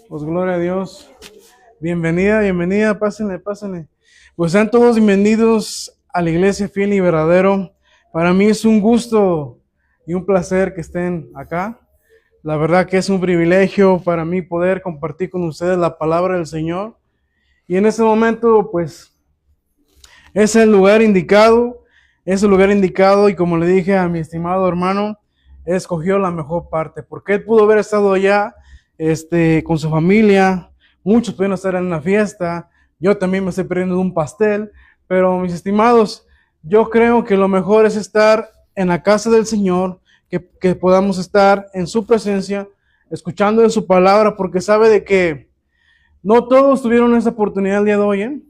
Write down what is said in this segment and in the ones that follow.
Pues gloria a Dios. Bienvenida, pásenle. Pues sean todos bienvenidos a la Iglesia Fiel y Verdadero. Para mí es un gusto y un placer que estén acá. La verdad que es un privilegio para mí poder compartir con ustedes la palabra del Señor. Y en este momento, pues, es el lugar indicado y como le dije a mi estimado hermano, él escogió la mejor parte, porque él pudo haber estado allá, con su familia, muchos pudieron estar en una fiesta, yo también me estoy perdiendo de un pastel, pero mis estimados, yo creo que lo mejor es estar en la casa del Señor, que podamos estar en su presencia, escuchando de su palabra, porque sabe de que no todos tuvieron esa oportunidad el día de hoy, ¿eh?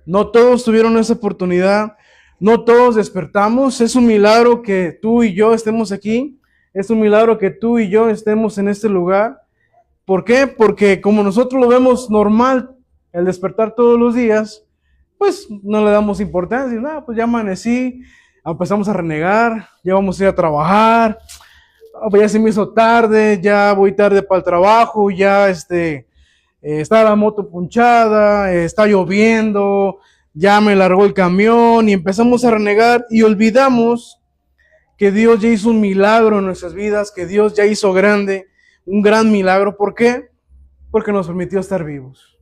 No todos tuvieron esa oportunidad, no todos despertamos. Es un milagro que tú y yo estemos aquí, es un milagro que tú y yo estemos en este lugar. ¿Por qué? Porque como nosotros lo vemos normal, el despertar todos los días, pues no le damos importancia. No, pues ya amanecí, empezamos a renegar, ya vamos a ir a trabajar, pues ya se me hizo tarde, ya voy tarde para el trabajo, ya está la moto punchada, está lloviendo, ya me largó el camión y empezamos a renegar y olvidamos que Dios ya hizo un milagro en nuestras vidas, que Dios ya hizo un gran milagro. ¿Por qué? Porque nos permitió estar vivos.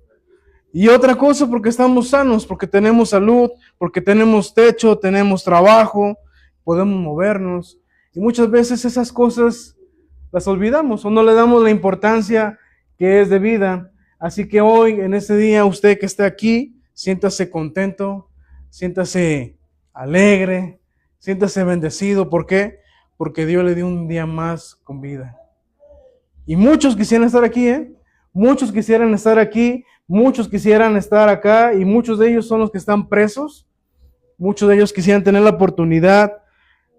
Y otra cosa, porque estamos sanos, porque tenemos salud, porque tenemos techo, tenemos trabajo, podemos movernos. Y muchas veces esas cosas las olvidamos o no le damos la importancia que es debida. Así que hoy, en este día, usted que está aquí, siéntase contento, siéntase alegre, siéntase bendecido. ¿Por qué? Porque Dios le dio un día más con vida. Y muchos quisieran estar aquí, ¿eh? Muchos quisieran estar aquí, muchos quisieran estar acá, y muchos de ellos son los que están presos. Muchos de ellos quisieran tener la oportunidad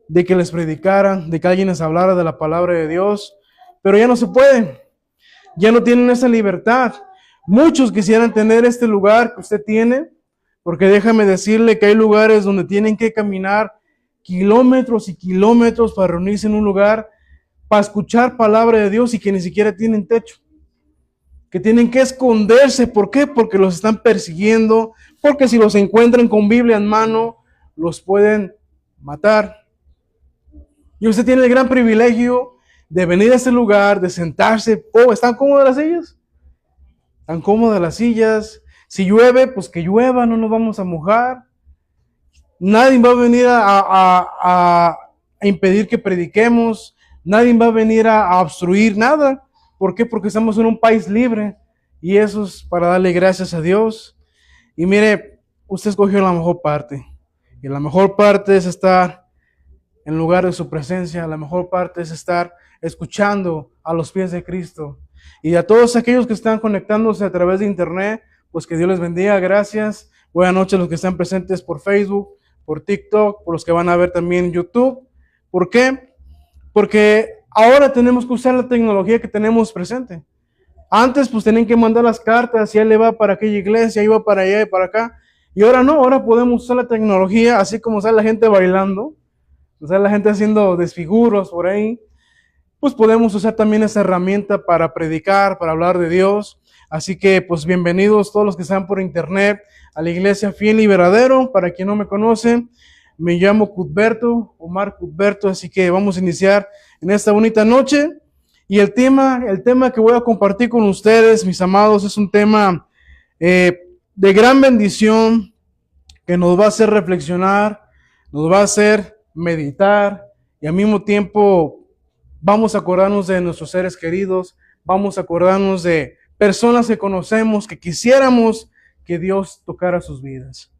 de que les predicaran, de que alguien les hablara de la palabra de Dios, pero ya no se puede, ya no tienen esa libertad. Muchos quisieran tener este lugar que usted tiene, porque déjame decirle que hay lugares donde tienen que caminar kilómetros y kilómetros para reunirse en un lugar, para escuchar palabra de Dios y que ni siquiera tienen techo, que tienen que esconderse. ¿Por qué? Porque los están persiguiendo, porque si los encuentran con Biblia en mano, los pueden matar. Y usted tiene el gran privilegio de venir a este lugar, de sentarse. Oh, ¿están cómodas las sillas? Están cómodas las sillas. Si llueve, pues que llueva, no nos vamos a mojar. Nadie va a venir a impedir que prediquemos. Nadie va a venir a obstruir nada. ¿Por qué? Porque estamos en un país libre. Y eso es para darle gracias a Dios. Y mire, usted escogió la mejor parte. Y la mejor parte es estar en lugar de su presencia. La mejor parte es estar escuchando a los pies de Cristo. Y a todos aquellos que están conectándose a través de internet, pues que Dios les bendiga. Gracias. Buenas noches a los que están presentes por Facebook, por TikTok, por los que van a ver también en YouTube. ¿Por qué? Porque ahora tenemos que usar la tecnología que tenemos presente. Antes pues tenían que mandar las cartas, y él le va para aquella iglesia, iba para allá y para acá. Y ahora no, ahora podemos usar la tecnología, así como sale la gente bailando, o sea, la gente haciendo desfiguros por ahí, pues podemos usar también esa herramienta para predicar, para hablar de Dios. Así que, pues bienvenidos todos los que están por internet a la Iglesia Fiel y Verdadero. Para quien no me conoce, me llamo Cuthberto, Omar Cuthberto, así que vamos a iniciar en esta bonita noche. Y el tema que voy a compartir con ustedes, mis amados, es un tema de gran bendición que nos va a hacer reflexionar, nos va a hacer meditar, y al mismo tiempo vamos a acordarnos de nuestros seres queridos, vamos a acordarnos de personas que conocemos, que quisiéramos que Dios tocara sus vidas.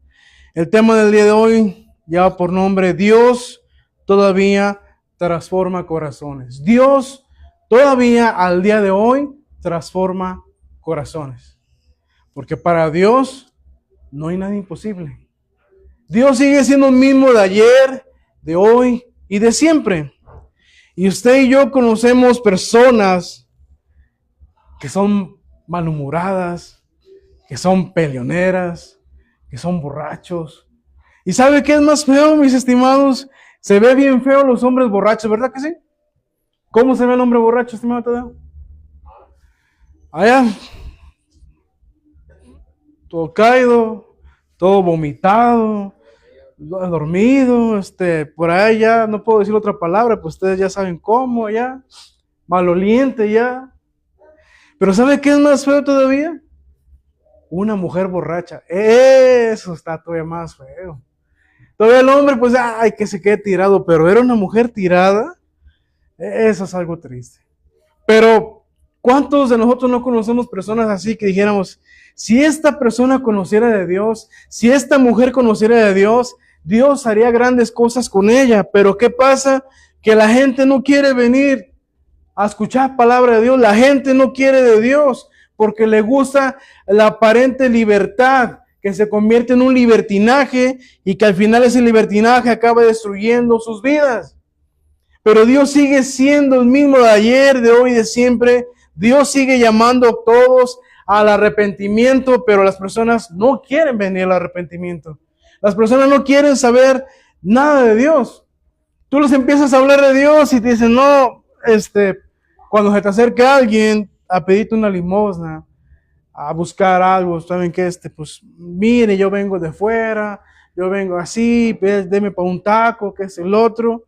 El tema del día de hoy lleva por nombre: Dios todavía transforma corazones. Dios todavía al día de hoy transforma corazones. Porque para Dios no hay nada imposible. Dios sigue siendo el mismo de ayer, de hoy y de siempre. Y usted y yo conocemos personas que son malhumoradas, que son peleoneras, que son borrachos. ¿Y sabe qué es más feo, mis estimados? Se ve bien feo los hombres borrachos, ¿verdad que sí? ¿Cómo se ve el hombre borracho, estimado Tadeo? Allá, todo caído, todo vomitado, dormido, por ahí ya no puedo decir otra palabra, pues ustedes ya saben cómo, ya, maloliente ya. Pero ¿sabe qué es más feo todavía? Una mujer borracha. Eso está todavía más feo. Todavía el hombre, pues, ay, que se quede tirado, pero era una mujer tirada. Eso es algo triste. Pero, ¿cuántos de nosotros no conocemos personas así que dijéramos, si esta persona conociera de Dios, si esta mujer conociera de Dios, Dios haría grandes cosas con ella? Pero ¿qué pasa? Que la gente no quiere venir a escuchar palabra de Dios. La gente no quiere de Dios porque le gusta la aparente libertad, que se convierte en un libertinaje y que al final ese libertinaje acaba destruyendo sus vidas. Pero Dios sigue siendo el mismo de ayer, de hoy, de siempre. Dios sigue llamando a todos al arrepentimiento, pero las personas no quieren venir al arrepentimiento. Las personas no quieren saber nada de Dios. Tú les empiezas a hablar de Dios y te dicen, no, cuando se te acerca alguien a pedirte una limosna, a buscar algo, saben que pues mire, yo vengo de fuera, yo vengo así, deme para un taco, que es el otro.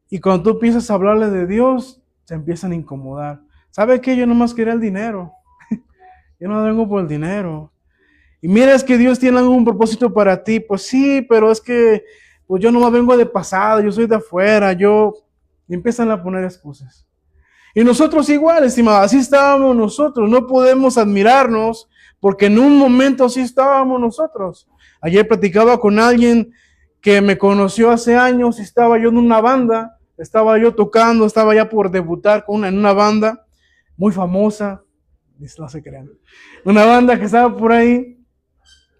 Y cuando tú empiezas a hablarle de Dios, se empiezan a incomodar. ¿Sabe qué? Yo nomás quería el dinero. Yo no vengo por el dinero. Y mira, es que Dios tiene algún propósito para ti. Pues sí, pero es que pues yo nomás vengo de pasado, yo soy de afuera, Y empiezan a poner excusas. Y nosotros igual, estimado, así estábamos nosotros. No podemos admirarnos porque en un momento así estábamos nosotros. Ayer platicaba con alguien que me conoció hace años y estaba yo en una banda, estaba yo tocando, estaba ya por debutar en una banda muy famosa, no se crean, una banda que estaba por ahí,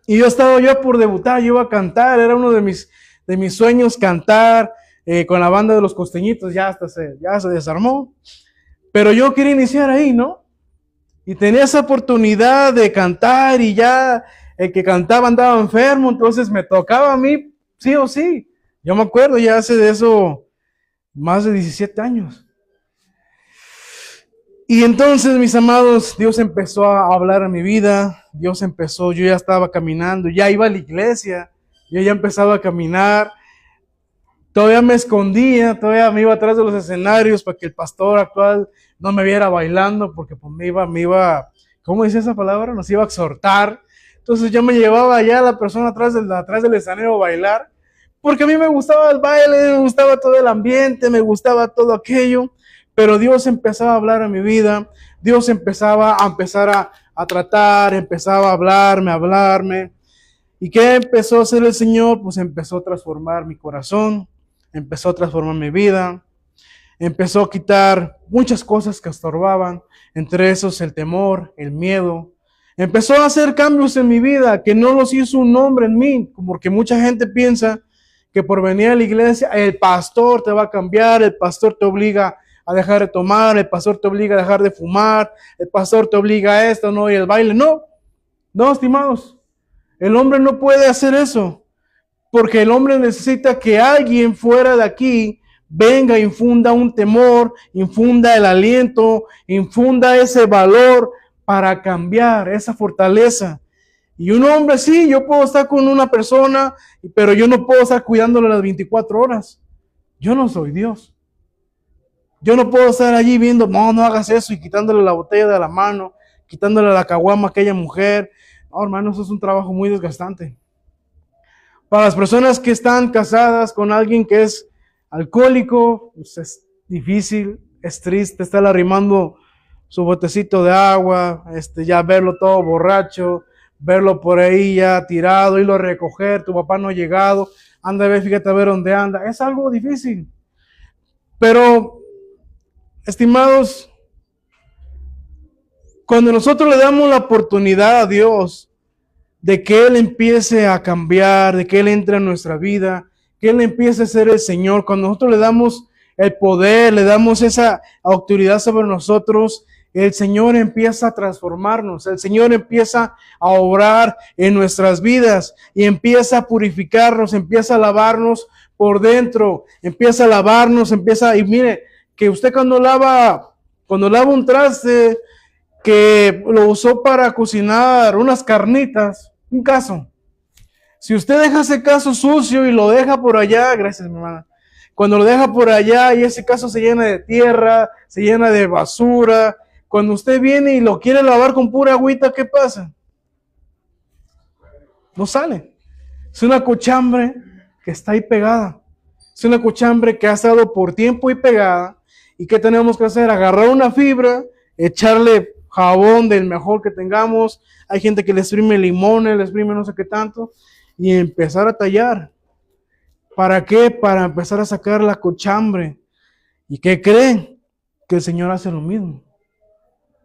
y yo estaba yo por debutar, yo iba a cantar, era uno de mis sueños cantar con la banda de los Costeñitos, ya se desarmó, pero yo quería iniciar ahí, ¿no? Y tenía esa oportunidad de cantar y ya el que cantaba andaba enfermo, entonces me tocaba a mí sí o sí. Yo me acuerdo ya hace de eso más de 17 años. Y entonces, mis amados, Dios empezó a hablar a mi vida, yo ya estaba caminando, ya iba a la iglesia, yo ya empezaba a caminar, todavía me escondía, todavía me iba atrás de los escenarios para que el pastor actual no me viera bailando, porque pues me iba, ¿cómo dice esa palabra? Nos iba a exhortar. Entonces yo me llevaba allá a la persona atrás del escenario a bailar, porque a mí me gustaba el baile, me gustaba todo el ambiente, me gustaba todo aquello, pero Dios empezaba a hablar a mi vida, Dios empezaba a tratar, empezaba a hablarme. ¿Y qué empezó a hacer el Señor? Pues empezó a transformar mi corazón, empezó a transformar mi vida, empezó a quitar muchas cosas que estorbaban, entre esos el temor, el miedo. Empezó a hacer cambios en mi vida que no los hizo un hombre en mí, porque mucha gente piensa que por venir a la iglesia el pastor te va a cambiar, el pastor te obliga a dejar de tomar, el pastor te obliga a dejar de fumar, el pastor te obliga a esto, no, y el baile. No, estimados, el hombre no puede hacer eso, porque el hombre necesita que alguien fuera de aquí venga, infunda un temor, infunda el aliento, infunda ese valor para cambiar esa fortaleza. Y un hombre, sí, yo puedo estar con una persona, pero yo no puedo estar cuidándole las 24 horas. Yo no soy Dios. Yo no puedo estar allí viendo, no hagas eso, y quitándole la botella de la mano, quitándole la caguama a aquella mujer. No, hermano, eso es un trabajo muy desgastante. Para las personas que están casadas con alguien que es alcohólico, pues es difícil, es triste estar arrimando su botecito de agua, ya verlo todo borracho, verlo por ahí ya tirado, irlo a recoger, tu papá no ha llegado, anda a ver, fíjate a ver dónde anda, es algo difícil. Pero, estimados, cuando nosotros le damos la oportunidad a Dios de que Él empiece a cambiar, de que Él entre en nuestra vida, que Él empiece a ser el Señor, cuando nosotros le damos el poder, le damos esa autoridad sobre nosotros, el Señor empieza a transformarnos, el Señor empieza a obrar en nuestras vidas y empieza a purificarnos, empieza a lavarnos por dentro, empieza a lavarnos, y mire, que usted cuando lava un traste, que lo usó para cocinar unas carnitas, un caso. Si usted deja ese caso sucio y lo deja por allá, gracias mi hermana, cuando lo deja por allá y ese caso se llena de tierra, se llena de basura, cuando usted viene y lo quiere lavar con pura agüita, ¿qué pasa? No sale. Es una cochambre que está ahí pegada. Es una cochambre que ha estado por tiempo y pegada. ¿Y qué tenemos que hacer? Agarrar una fibra, echarle jabón del mejor que tengamos. Hay gente que le exprime limones, le exprime no sé qué tanto. Y empezar a tallar. ¿Para qué? Para empezar a sacar la cochambre. ¿Y qué creen? Que el Señor hace lo mismo.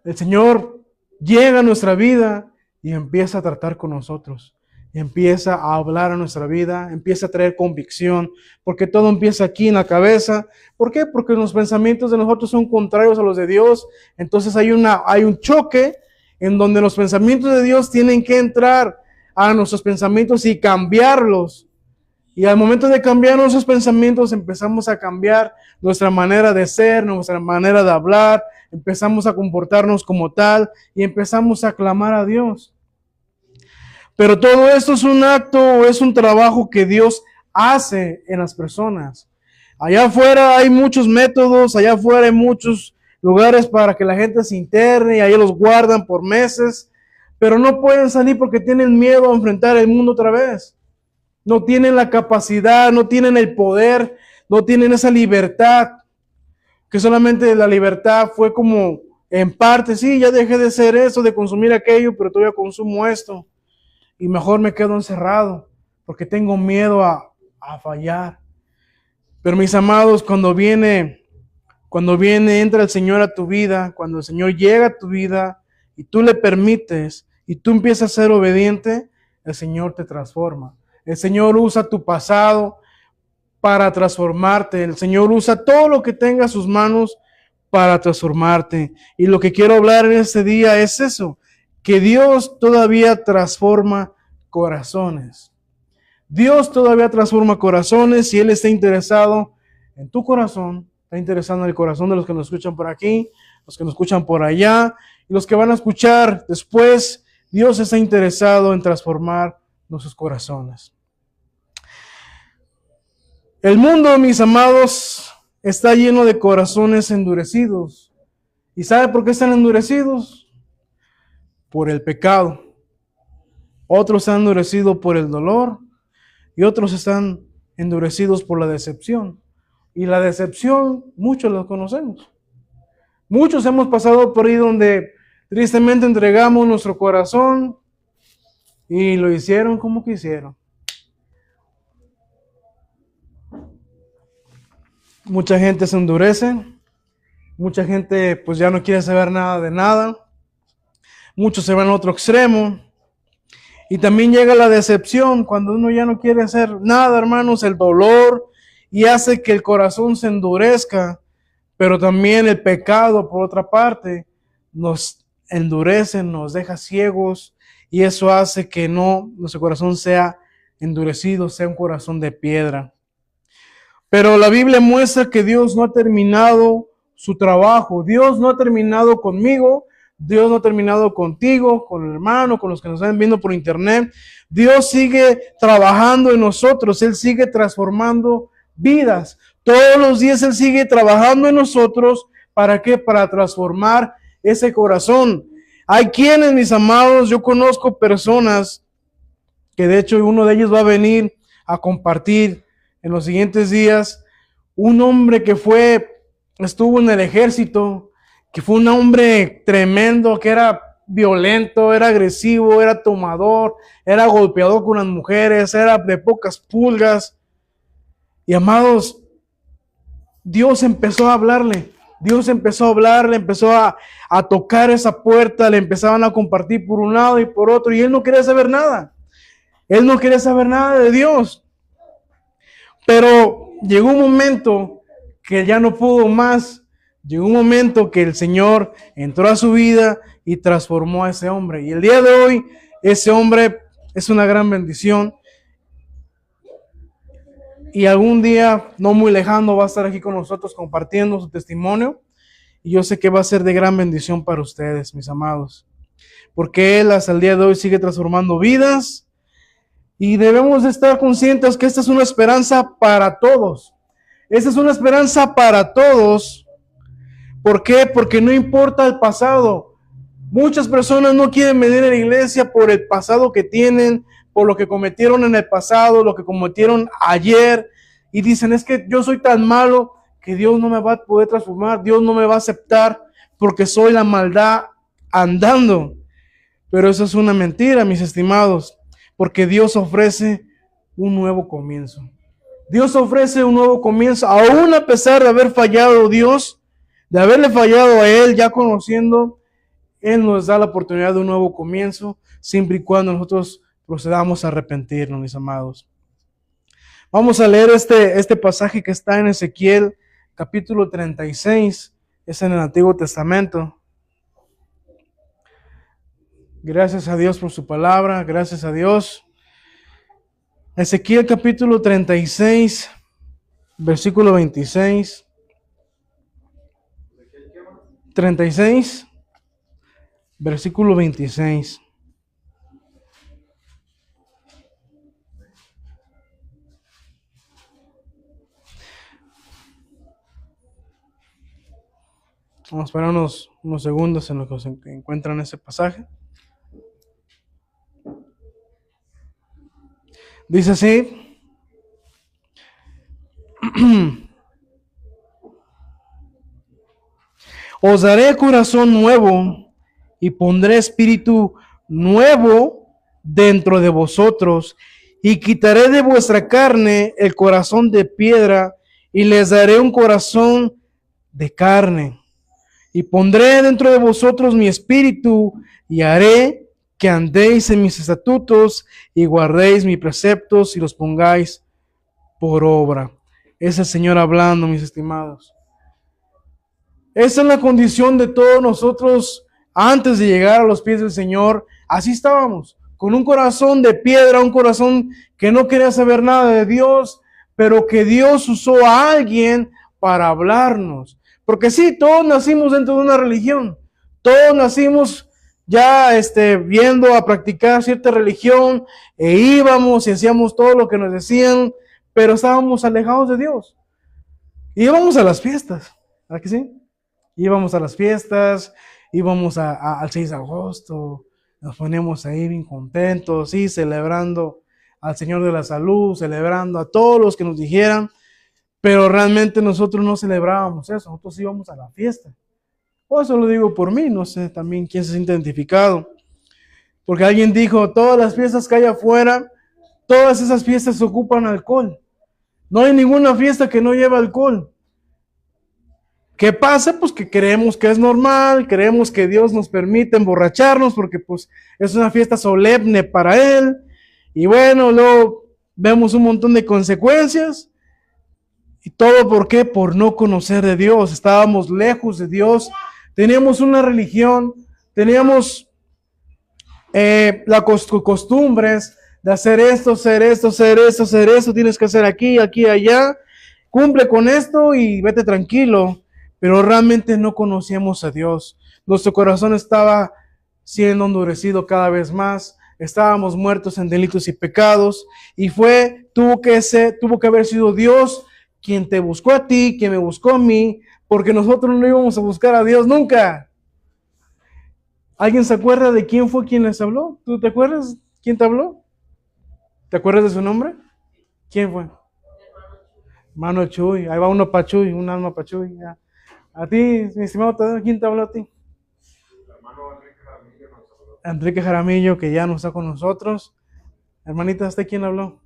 El Señor llega a nuestra vida y empieza a tratar con nosotros. Empieza a hablar a nuestra vida, empieza a traer convicción, porque todo empieza aquí en la cabeza. ¿Por qué? Porque los pensamientos de nosotros son contrarios a los de Dios. Entonces hay un choque en donde los pensamientos de Dios tienen que entrar a nuestros pensamientos y cambiarlos. Y al momento de cambiar nuestros pensamientos, empezamos a cambiar nuestra manera de ser, nuestra manera de hablar, empezamos a comportarnos como tal y empezamos a clamar a Dios. Pero todo esto es un acto, es un trabajo que Dios hace en las personas. Allá afuera hay muchos métodos, allá afuera hay muchos lugares para que la gente se interne y ahí los guardan por meses, pero no pueden salir porque tienen miedo a enfrentar el mundo otra vez. No tienen la capacidad, no tienen el poder, no tienen esa libertad, que solamente la libertad fue como en parte, sí, ya dejé de hacer eso, de consumir aquello, pero todavía consumo esto. Y mejor me quedo encerrado porque tengo miedo a fallar. Pero mis amados, cuando viene, entra el Señor a tu vida, cuando el Señor llega a tu vida y tú le permites y tú empiezas a ser obediente, el Señor te transforma. El Señor usa tu pasado para transformarte. El Señor usa todo lo que tenga a sus manos para transformarte. Y lo que quiero hablar en este día es eso, que Dios todavía transforma corazones. Dios todavía transforma corazones y Él está interesado en tu corazón, está interesado en el corazón de los que nos escuchan por aquí, los que nos escuchan por allá y los que van a escuchar después. Dios está interesado en transformar nuestros corazones. El mundo, mis amados, está lleno de corazones endurecidos. ¿Y sabe por qué están endurecidos? Por el pecado. Otros están endurecidos por el dolor y otros están endurecidos por la decepción. Y la decepción, muchos lo conocemos. Muchos hemos pasado por ahí donde tristemente entregamos nuestro corazón y lo hicieron como quisieron. Mucha gente se endurece, mucha gente pues ya no quiere saber nada de nada, muchos se van a otro extremo y también llega la decepción cuando uno ya no quiere hacer nada, hermanos, el dolor y hace que el corazón se endurezca, pero también el pecado por otra parte nos endurece, nos deja ciegos y eso hace que nuestro corazón sea endurecido, sea un corazón de piedra. Pero la Biblia muestra que Dios no ha terminado su trabajo. Dios no ha terminado conmigo. Dios no ha terminado contigo, con el hermano, con los que nos están viendo por internet. Dios sigue trabajando en nosotros. Él sigue transformando vidas. Todos los días Él sigue trabajando en nosotros. ¿Para qué? Para transformar ese corazón. Hay quienes, mis amados, yo conozco personas que de hecho uno de ellos va a venir a compartir en los siguientes días, un hombre que estuvo en el ejército, que fue un hombre tremendo, que era violento, era agresivo, era tomador, era golpeador con las mujeres, era de pocas pulgas. Y amados, Dios empezó a hablarle, empezó a tocar esa puerta, le empezaban a compartir por un lado y por otro, y él no quería saber nada. Él no quería saber nada de Dios. Pero llegó un momento que ya no pudo más. Llegó un momento que el Señor entró a su vida y transformó a ese hombre. Y el día de hoy, ese hombre es una gran bendición. y algún día no muy lejano va a estar aquí con nosotros compartiendo su testimonio. Y yo sé que va a ser de gran bendición para ustedes, mis amados, porque Él hasta el día de hoy sigue transformando vidas y debemos de estar conscientes que esta es una esperanza para todos. Esta es una esperanza para todos. ¿Por qué? Porque no importa el pasado. Muchas personas no quieren venir a la iglesia por el pasado que tienen, por lo que cometieron en el pasado, lo que cometieron ayer, y dicen, es que yo soy tan malo que Dios no me va a poder transformar, Dios no me va a aceptar porque soy la maldad andando. Pero eso es una mentira, mis estimados, porque Dios ofrece un nuevo comienzo. Dios ofrece un nuevo comienzo, aún a pesar de haber fallado Dios, de haberle fallado a Él, ya conociendo, Él nos da la oportunidad de un nuevo comienzo, siempre y cuando nosotros procedamos a arrepentirnos, mis amados. Vamos a leer este pasaje que está en Ezequiel, capítulo 36, es en el Antiguo Testamento. Gracias a Dios por su palabra, gracias a Dios. Ezequiel capítulo 36, versículo 26. 36, versículo 26. Vamos a esperar unos segundos en lo que se encuentra en ese pasaje. Dice así. Os daré corazón nuevo y pondré espíritu nuevo dentro de vosotros y quitaré de vuestra carne el corazón de piedra y les daré un corazón de carne. Y pondré dentro de vosotros mi espíritu y haré que andéis en mis estatutos y guardéis mis preceptos y los pongáis por obra. Es el Señor hablando, mis estimados. Esa es la condición de todos nosotros antes de llegar a los pies del Señor. Así estábamos, con un corazón de piedra, un corazón que no quería saber nada de Dios, pero que Dios usó a alguien para hablarnos. Porque sí, todos nacimos dentro de una religión, todos nacimos ya viendo a practicar cierta religión e íbamos y hacíamos todo lo que nos decían, pero estábamos alejados de Dios. Íbamos a las fiestas, ¿verdad que sí? Íbamos a las fiestas, íbamos al 6 de agosto, nos poníamos ahí bien contentos, sí, celebrando al Señor de la Salud, celebrando a todos los que nos dijeran, pero realmente nosotros no celebrábamos eso, nosotros íbamos a la fiesta. O eso lo digo por mí, no sé también quién se siente identificado. Porque alguien dijo, todas las fiestas que hay afuera, todas esas fiestas ocupan alcohol. No hay ninguna fiesta que no lleve alcohol. ¿Qué pasa? Pues que creemos que es normal, creemos que Dios nos permite emborracharnos porque pues es una fiesta solemne para Él. Y bueno, luego vemos un montón de consecuencias. ¿Y todo por qué? Por no conocer de Dios. Estábamos lejos de Dios. Teníamos una religión, teníamos las costumbres de hacer esto, hacer esto, hacer esto, hacer esto. Tienes que hacer aquí, aquí, allá. Cumple con esto y vete tranquilo. Pero realmente no conocíamos a Dios. Nuestro corazón estaba siendo endurecido cada vez más. Estábamos muertos en delitos y pecados. Y tuvo que haber sido Dios quien te buscó a ti, quien me buscó a mí, porque nosotros no íbamos a buscar a Dios nunca. ¿Alguien se acuerda de quién fue quien les habló? ¿Tú te acuerdas quién te habló? ¿Te acuerdas de su nombre? ¿Quién fue? Hermano Chuy. Ahí va uno para Chuy, un alma para Chuy. Ya. A ti, mi estimado, ¿quién te habló a ti? El hermano Enrique Jaramillo nos habló. Enrique Jaramillo, que ya no está con nosotros. Hermanita, ¿usted quién habló?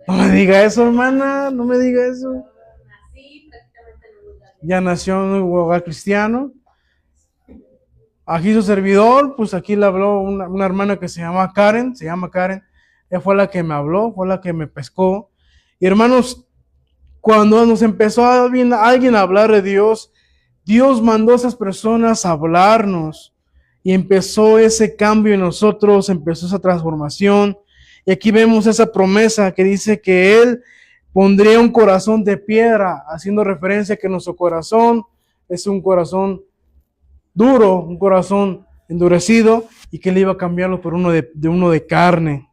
No me diga eso, hermana, no me diga eso. Nací prácticamente en un lugar. Ya nació en un hogar cristiano. Aquí su servidor, pues aquí le habló una hermana que se llama Karen. Ella fue la que me habló, fue la que me pescó. Y hermanos, cuando nos empezó alguien a hablar de Dios, Dios mandó a esas personas a hablarnos. Y empezó ese cambio en nosotros, empezó esa transformación. Y aquí vemos esa promesa que dice que Él pondría un corazón de piedra, haciendo referencia a que nuestro corazón es un corazón duro, un corazón endurecido, y que Él iba a cambiarlo por uno de uno de carne.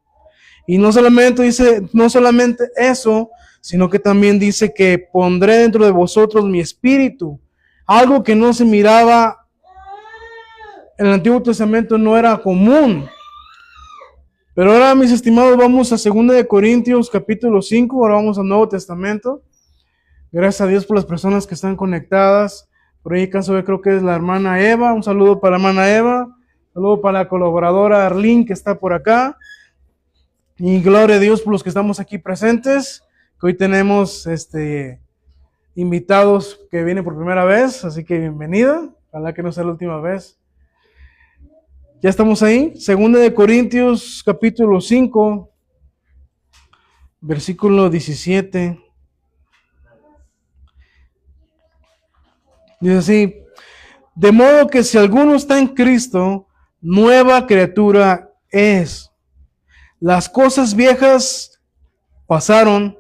Y no solamente dice, no solamente eso, sino que también dice que pondré dentro de vosotros mi espíritu. Algo que no se miraba en el Antiguo Testamento, no era común. Pero ahora, mis estimados, vamos a 2 de Corintios capítulo 5, ahora vamos al Nuevo Testamento. Gracias a Dios por las personas que están conectadas. Por ahí caso de, creo que es la hermana Eva. Un saludo para la hermana Eva. Un saludo para la colaboradora Arlene, que está por acá. Y gloria a Dios por los que estamos aquí presentes, que hoy tenemos invitados que vienen por primera vez, así que bienvenida, ojalá que no sea la última vez. Ya estamos ahí, 2 de Corintios capítulo 5, versículo 17. Dice así: de modo que si alguno está en Cristo, nueva criatura es. Las cosas viejas pasaron,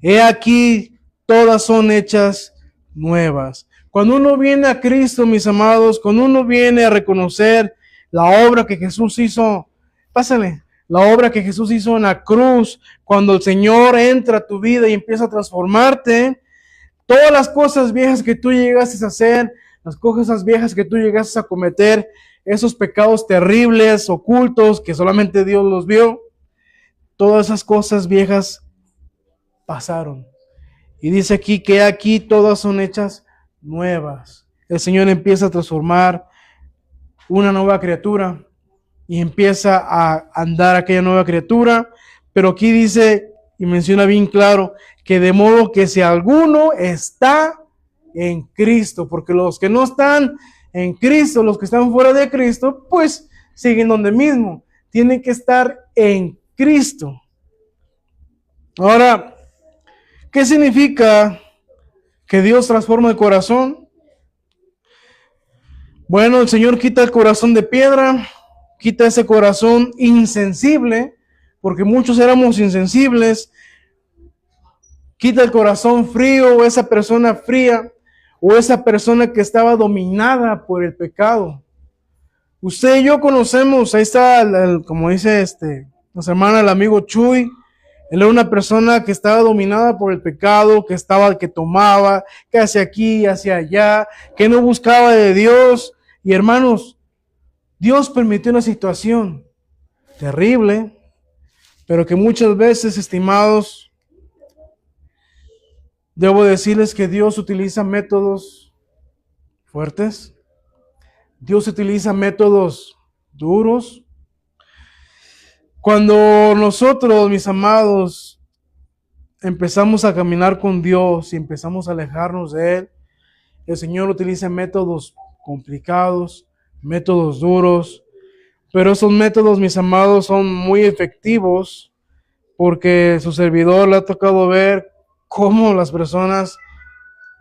he aquí, todas son hechas nuevas. Cuando uno viene a Cristo, mis amados, cuando uno viene a reconocer la obra que Jesús hizo, pásale, la obra que Jesús hizo en la cruz, cuando el Señor entra a tu vida y empieza a transformarte, todas las cosas viejas que tú llegaste a hacer, las cosas viejas que tú llegaste a cometer, esos pecados terribles, ocultos, que solamente Dios los vio, todas esas cosas viejas pasaron. Y dice aquí que aquí todas son hechas nuevas. El Señor empieza a transformar una nueva criatura y empieza a andar aquella nueva criatura. Pero aquí dice y menciona bien claro que de modo que si alguno está en Cristo, porque los que no están en Cristo, los que están fuera de Cristo, pues siguen donde mismo. Tienen que estar en Cristo. Ahora, ¿qué significa que Dios transforma el corazón? Bueno, el Señor quita el corazón de piedra, quita ese corazón insensible, porque muchos éramos insensibles. Quita el corazón frío, o esa persona fría, o esa persona que estaba dominada por el pecado. Usted y yo conocemos, ahí está, como dice nuestra hermana, el amigo Chuy. Él era una persona que estaba dominada por el pecado, que tomaba, que hacia aquí, hacia allá, que no buscaba de Dios. Y hermanos, Dios permitió una situación terrible, pero que muchas veces, estimados, debo decirles que Dios utiliza métodos fuertes. Dios utiliza métodos duros. Cuando nosotros, mis amados, empezamos a caminar con Dios y empezamos a alejarnos de Él, el Señor utiliza métodos complicados, métodos duros, pero esos métodos, mis amados, son muy efectivos porque su servidor le ha tocado ver cómo las personas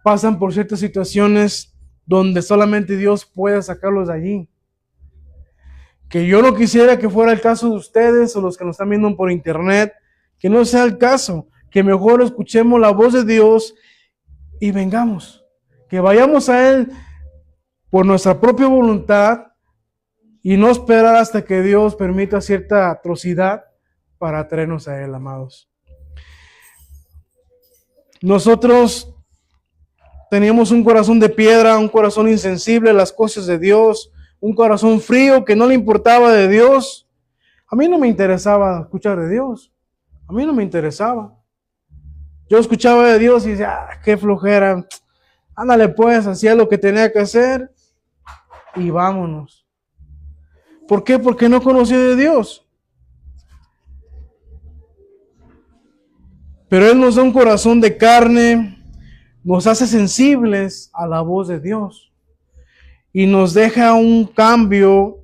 pasan por ciertas situaciones donde solamente Dios puede sacarlos de allí. Que yo no quisiera que fuera el caso de ustedes o los que nos están viendo por internet, que no sea el caso, que mejor escuchemos la voz de Dios y vengamos, que vayamos a Él por nuestra propia voluntad y no esperar hasta que Dios permita cierta atrocidad para traernos a Él, amados. Nosotros teníamos un corazón de piedra, un corazón insensible a las cosas de Dios, un corazón frío que no le importaba de Dios. A mí no me interesaba escuchar de Dios. A mí no me interesaba. Yo escuchaba de Dios y decía, qué flojera. Ándale pues, hacía lo que tenía que hacer y vámonos. ¿Por qué? Porque no conocía de Dios. Pero Él nos da un corazón de carne, nos hace sensibles a la voz de Dios. Y nos deja un cambio,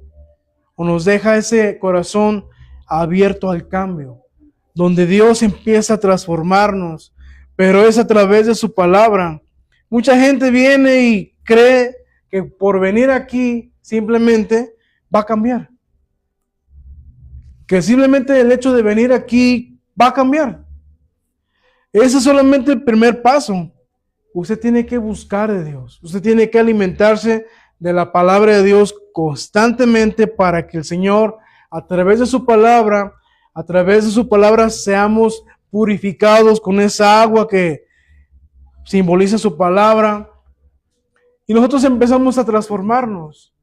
o nos deja ese corazón abierto al cambio, donde Dios empieza a transformarnos, pero es a través de su palabra. Mucha gente viene y cree que por venir aquí simplemente va a cambiar. Que simplemente el hecho de venir aquí va a cambiar. Ese es solamente el primer paso. Usted tiene que buscar de Dios. Usted tiene que alimentarse de la palabra de Dios constantemente para que el Señor, a través de su palabra, seamos purificados con esa agua que simboliza su palabra. Y nosotros empezamos a transformarnos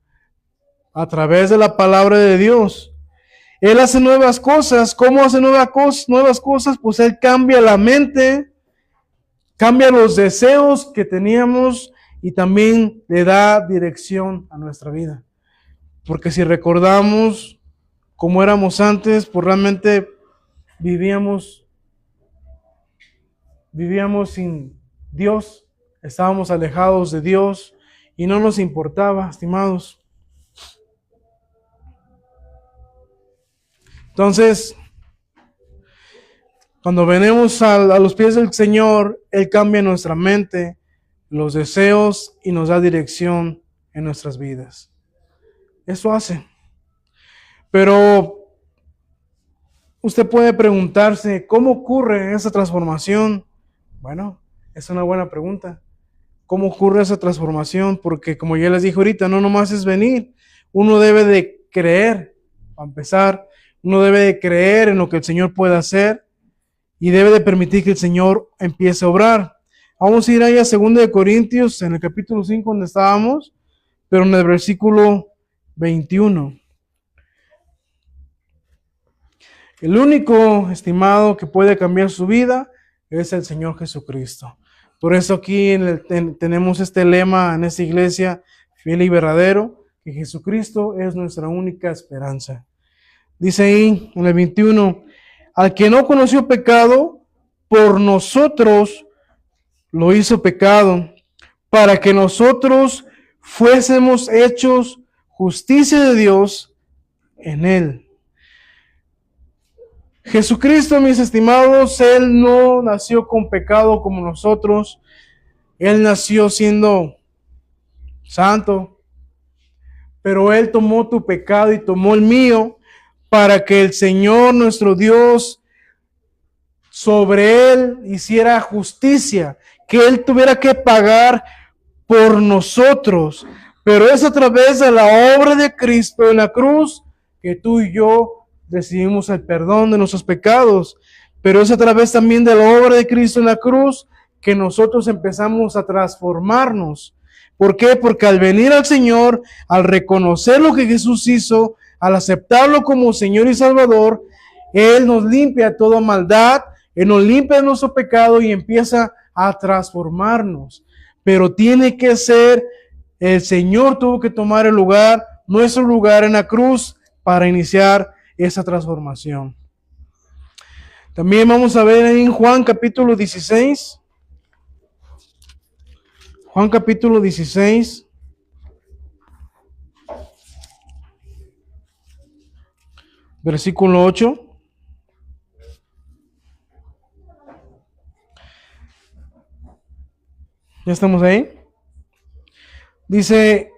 a través de la palabra de Dios. Él hace nuevas cosas. ¿Cómo hace nuevas cosas? Pues Él cambia la mente, cambia los deseos que teníamos y también le da dirección a nuestra vida. Porque si recordamos cómo éramos antes, pues realmente vivíamos sin Dios, estábamos alejados de Dios y no nos importaba, estimados. Entonces, cuando venimos a los pies del Señor, Él cambia nuestra mente, los deseos y nos da dirección en nuestras vidas. Eso hace. Pero usted puede preguntarse, ¿cómo ocurre esa transformación? Bueno, es una buena pregunta. ¿Cómo ocurre esa transformación? Porque como ya les dije ahorita, no nomás es venir. Uno debe de creer, para empezar. Uno debe de creer en lo que el Señor puede hacer y debe de permitir que el Señor empiece a obrar. Vamos a ir ahí a 2 Corintios, en el capítulo 5 donde estábamos, pero en el versículo 21. El único, estimado, que puede cambiar su vida es el Señor Jesucristo. Por eso aquí tenemos este lema en esta iglesia, fiel y verdadero, que Jesucristo es nuestra única esperanza. Dice ahí en el 21, al que no conoció pecado, por nosotros lo hizo pecado, para que nosotros fuésemos hechos justicia de Dios en él. Jesucristo, mis estimados, Él no nació con pecado como nosotros. Él nació siendo santo, pero Él tomó tu pecado y tomó el mío para que el Señor, nuestro Dios, sobre Él hiciera justicia, que Él tuviera que pagar por nosotros. Pero es a través de la obra de Cristo en la cruz que tú y yo recibimos el perdón de nuestros pecados, pero es a través también de la obra de Cristo en la cruz que nosotros empezamos a transformarnos. ¿Por qué? Porque al venir al Señor, al reconocer lo que Jesús hizo, al aceptarlo como Señor y Salvador, Él nos limpia toda maldad, Él nos limpia de nuestro pecado y empieza a transformarnos. Pero tiene que ser, el Señor tuvo que tomar el lugar, nuestro lugar en la cruz para iniciar esa transformación. También vamos a ver en Juan capítulo 16. Juan capítulo 16. Versículo 8. ¿Ya estamos ahí? Dice,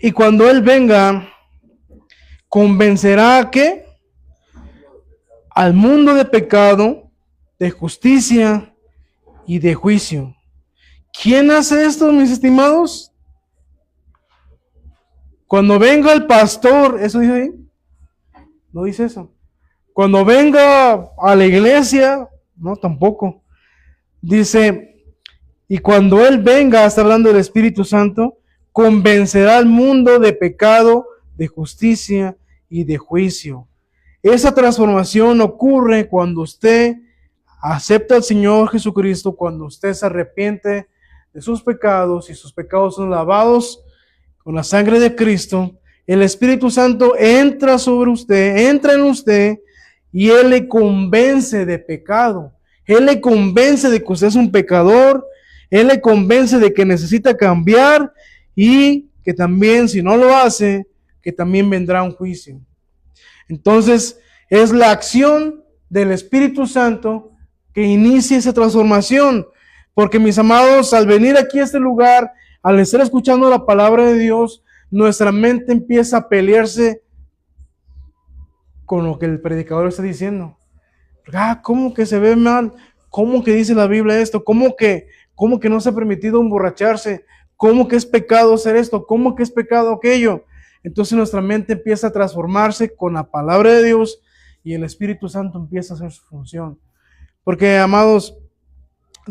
y cuando Él venga, convencerá a ¿qué? Al mundo de pecado, de justicia y de juicio. ¿Quién hace esto, mis estimados? Cuando venga el pastor, ¿eso dice ahí? No dice eso. Cuando venga a la iglesia, no, tampoco. Dice, y cuando Él venga, está hablando del Espíritu Santo, convencerá al mundo de pecado, de justicia y de juicio. Esa transformación ocurre cuando usted acepta al Señor Jesucristo, cuando usted se arrepiente de sus pecados y sus pecados son lavados con la sangre de Cristo. El Espíritu Santo entra sobre usted, entra en usted y Él le convence de pecado. Él le convence de que usted es un pecador. Él le convence de que necesita cambiar y que también, si no lo hace, que también vendrá un juicio. Entonces, es la acción del Espíritu Santo que inicia esa transformación. Porque, mis amados, al venir aquí a este lugar, al estar escuchando la palabra de Dios, nuestra mente empieza a pelearse con lo que el predicador está diciendo. ¿Cómo que se ve mal? ¿cómo que dice la Biblia esto? ¿Cómo que no se ha permitido emborracharse? ¿Cómo que es pecado hacer esto? ¿Cómo que es pecado aquello? Entonces nuestra mente empieza a transformarse con la palabra de Dios y el Espíritu Santo empieza a hacer su función. Porque, amados,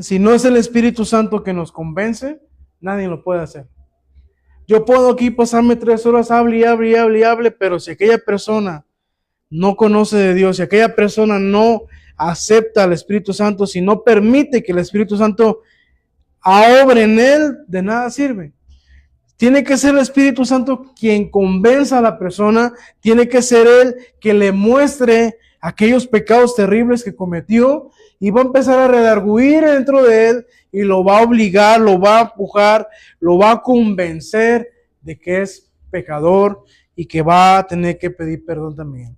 si no es el Espíritu Santo que nos convence, nadie lo puede hacer. Yo puedo aquí pasarme 3 horas, hable y hable y hable y hable, pero si aquella persona no conoce de Dios, si aquella persona no acepta al Espíritu Santo, si no permite que el Espíritu Santo obre en él, de nada sirve. Tiene que ser el Espíritu Santo quien convenza a la persona, tiene que ser él que le muestre aquellos pecados terribles que cometió y va a empezar a redarguir dentro de él y lo va a obligar, lo va a empujar, lo va a convencer de que es pecador y que va a tener que pedir perdón también.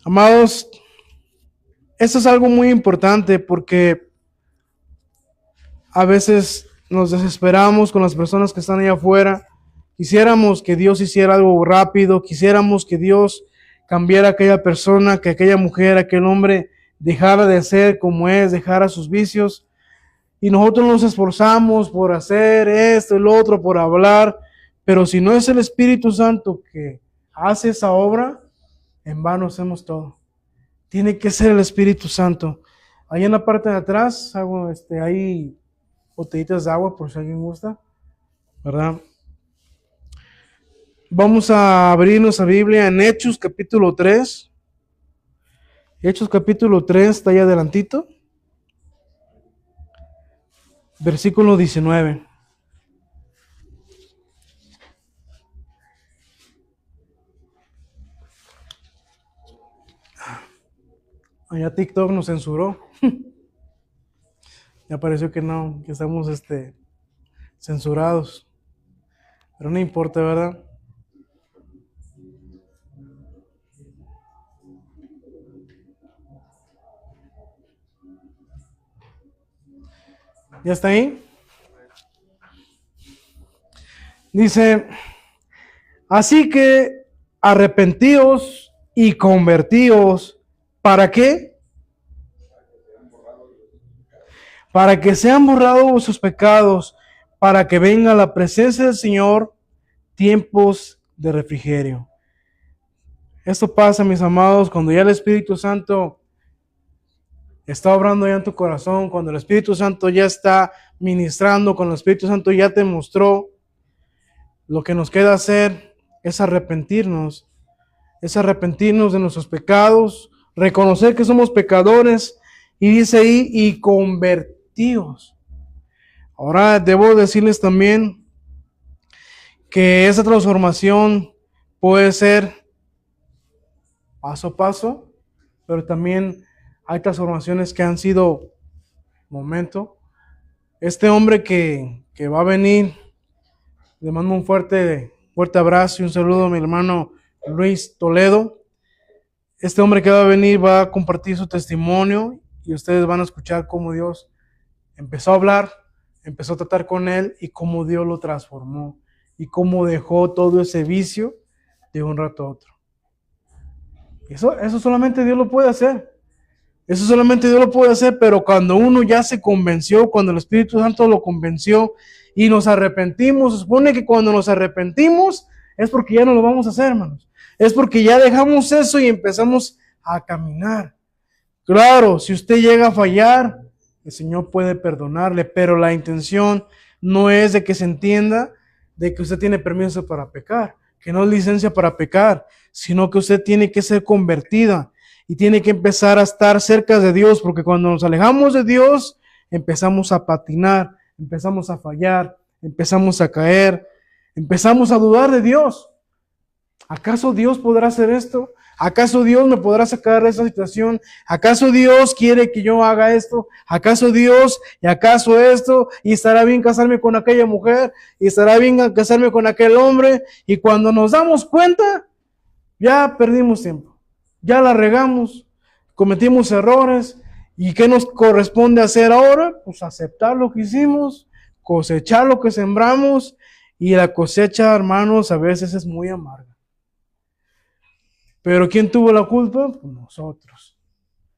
Amados, esto es algo muy importante porque a veces nos desesperamos con las personas que están allá afuera. Quisiéramos que Dios hiciera algo rápido, quisiéramos que Dios cambiara a aquella persona, que aquella mujer, aquel hombre dejara de ser como es, dejara sus vicios. Y nosotros nos esforzamos por hacer esto y lo otro, por hablar, pero si no es el Espíritu Santo que hace esa obra, en vano hacemos todo. Tiene que ser el Espíritu Santo. Ahí en la parte de atrás hago ahí botellitas de agua por si alguien gusta, ¿verdad? Vamos a abrir nuestra Biblia en Hechos capítulo 3. Hechos capítulo 3 está ahí adelantito. Versículo 19. Allá TikTok nos censuró. Ya pareció que no, que estamos censurados. Pero no importa, ¿verdad? ¿Ya está ahí? Dice, así que arrepentíos y convertíos. ¿Para qué? Para que sean borrados sus pecados, para que venga la presencia del Señor tiempos de refrigerio. Esto pasa, mis amados, cuando ya el Espíritu Santo está obrando ya en tu corazón, cuando el Espíritu Santo ya está ministrando, cuando el Espíritu Santo ya te mostró, lo que nos queda hacer es arrepentirnos de nuestros pecados, reconocer que somos pecadores, y dice ahí, y convertidos. Ahora debo decirles también que esa transformación puede ser paso a paso, pero también hay transformaciones que han sido momento. Este hombre que va a venir, le mando un fuerte abrazo y un saludo a mi hermano Luis Toledo. Este hombre que va a venir va a compartir su testimonio y ustedes van a escuchar cómo Dios empezó a hablar, empezó a tratar con él y cómo Dios lo transformó y cómo dejó todo ese vicio de un rato a otro. Eso solamente Dios lo puede hacer. Eso solamente Dios lo puede hacer, pero cuando uno ya se convenció, cuando el Espíritu Santo lo convenció y nos arrepentimos, se supone que cuando nos arrepentimos es porque ya no lo vamos a hacer, hermanos. Es porque ya dejamos eso y empezamos a caminar. Claro, si usted llega a fallar, el Señor puede perdonarle, pero la intención no es de que se entienda de que usted tiene permiso para pecar, que no es licencia para pecar, sino que usted tiene que ser convertida y tiene que empezar a estar cerca de Dios, porque cuando nos alejamos de Dios, empezamos a patinar, empezamos a fallar, empezamos a caer, empezamos a dudar de Dios. ¿Acaso Dios podrá hacer esto? ¿Acaso Dios me podrá sacar de esa situación? ¿Acaso Dios quiere que yo haga esto? ¿Acaso Dios y acaso esto? ¿Y estará bien casarme con aquella mujer? ¿Y estará bien casarme con aquel hombre? Y cuando nos damos cuenta, ya perdimos tiempo. Ya la regamos, cometimos errores. ¿Y qué nos corresponde hacer ahora? Pues aceptar lo que hicimos, cosechar lo que sembramos. Y la cosecha, hermanos, a veces es muy amarga. Pero ¿quién tuvo la culpa? Pues nosotros.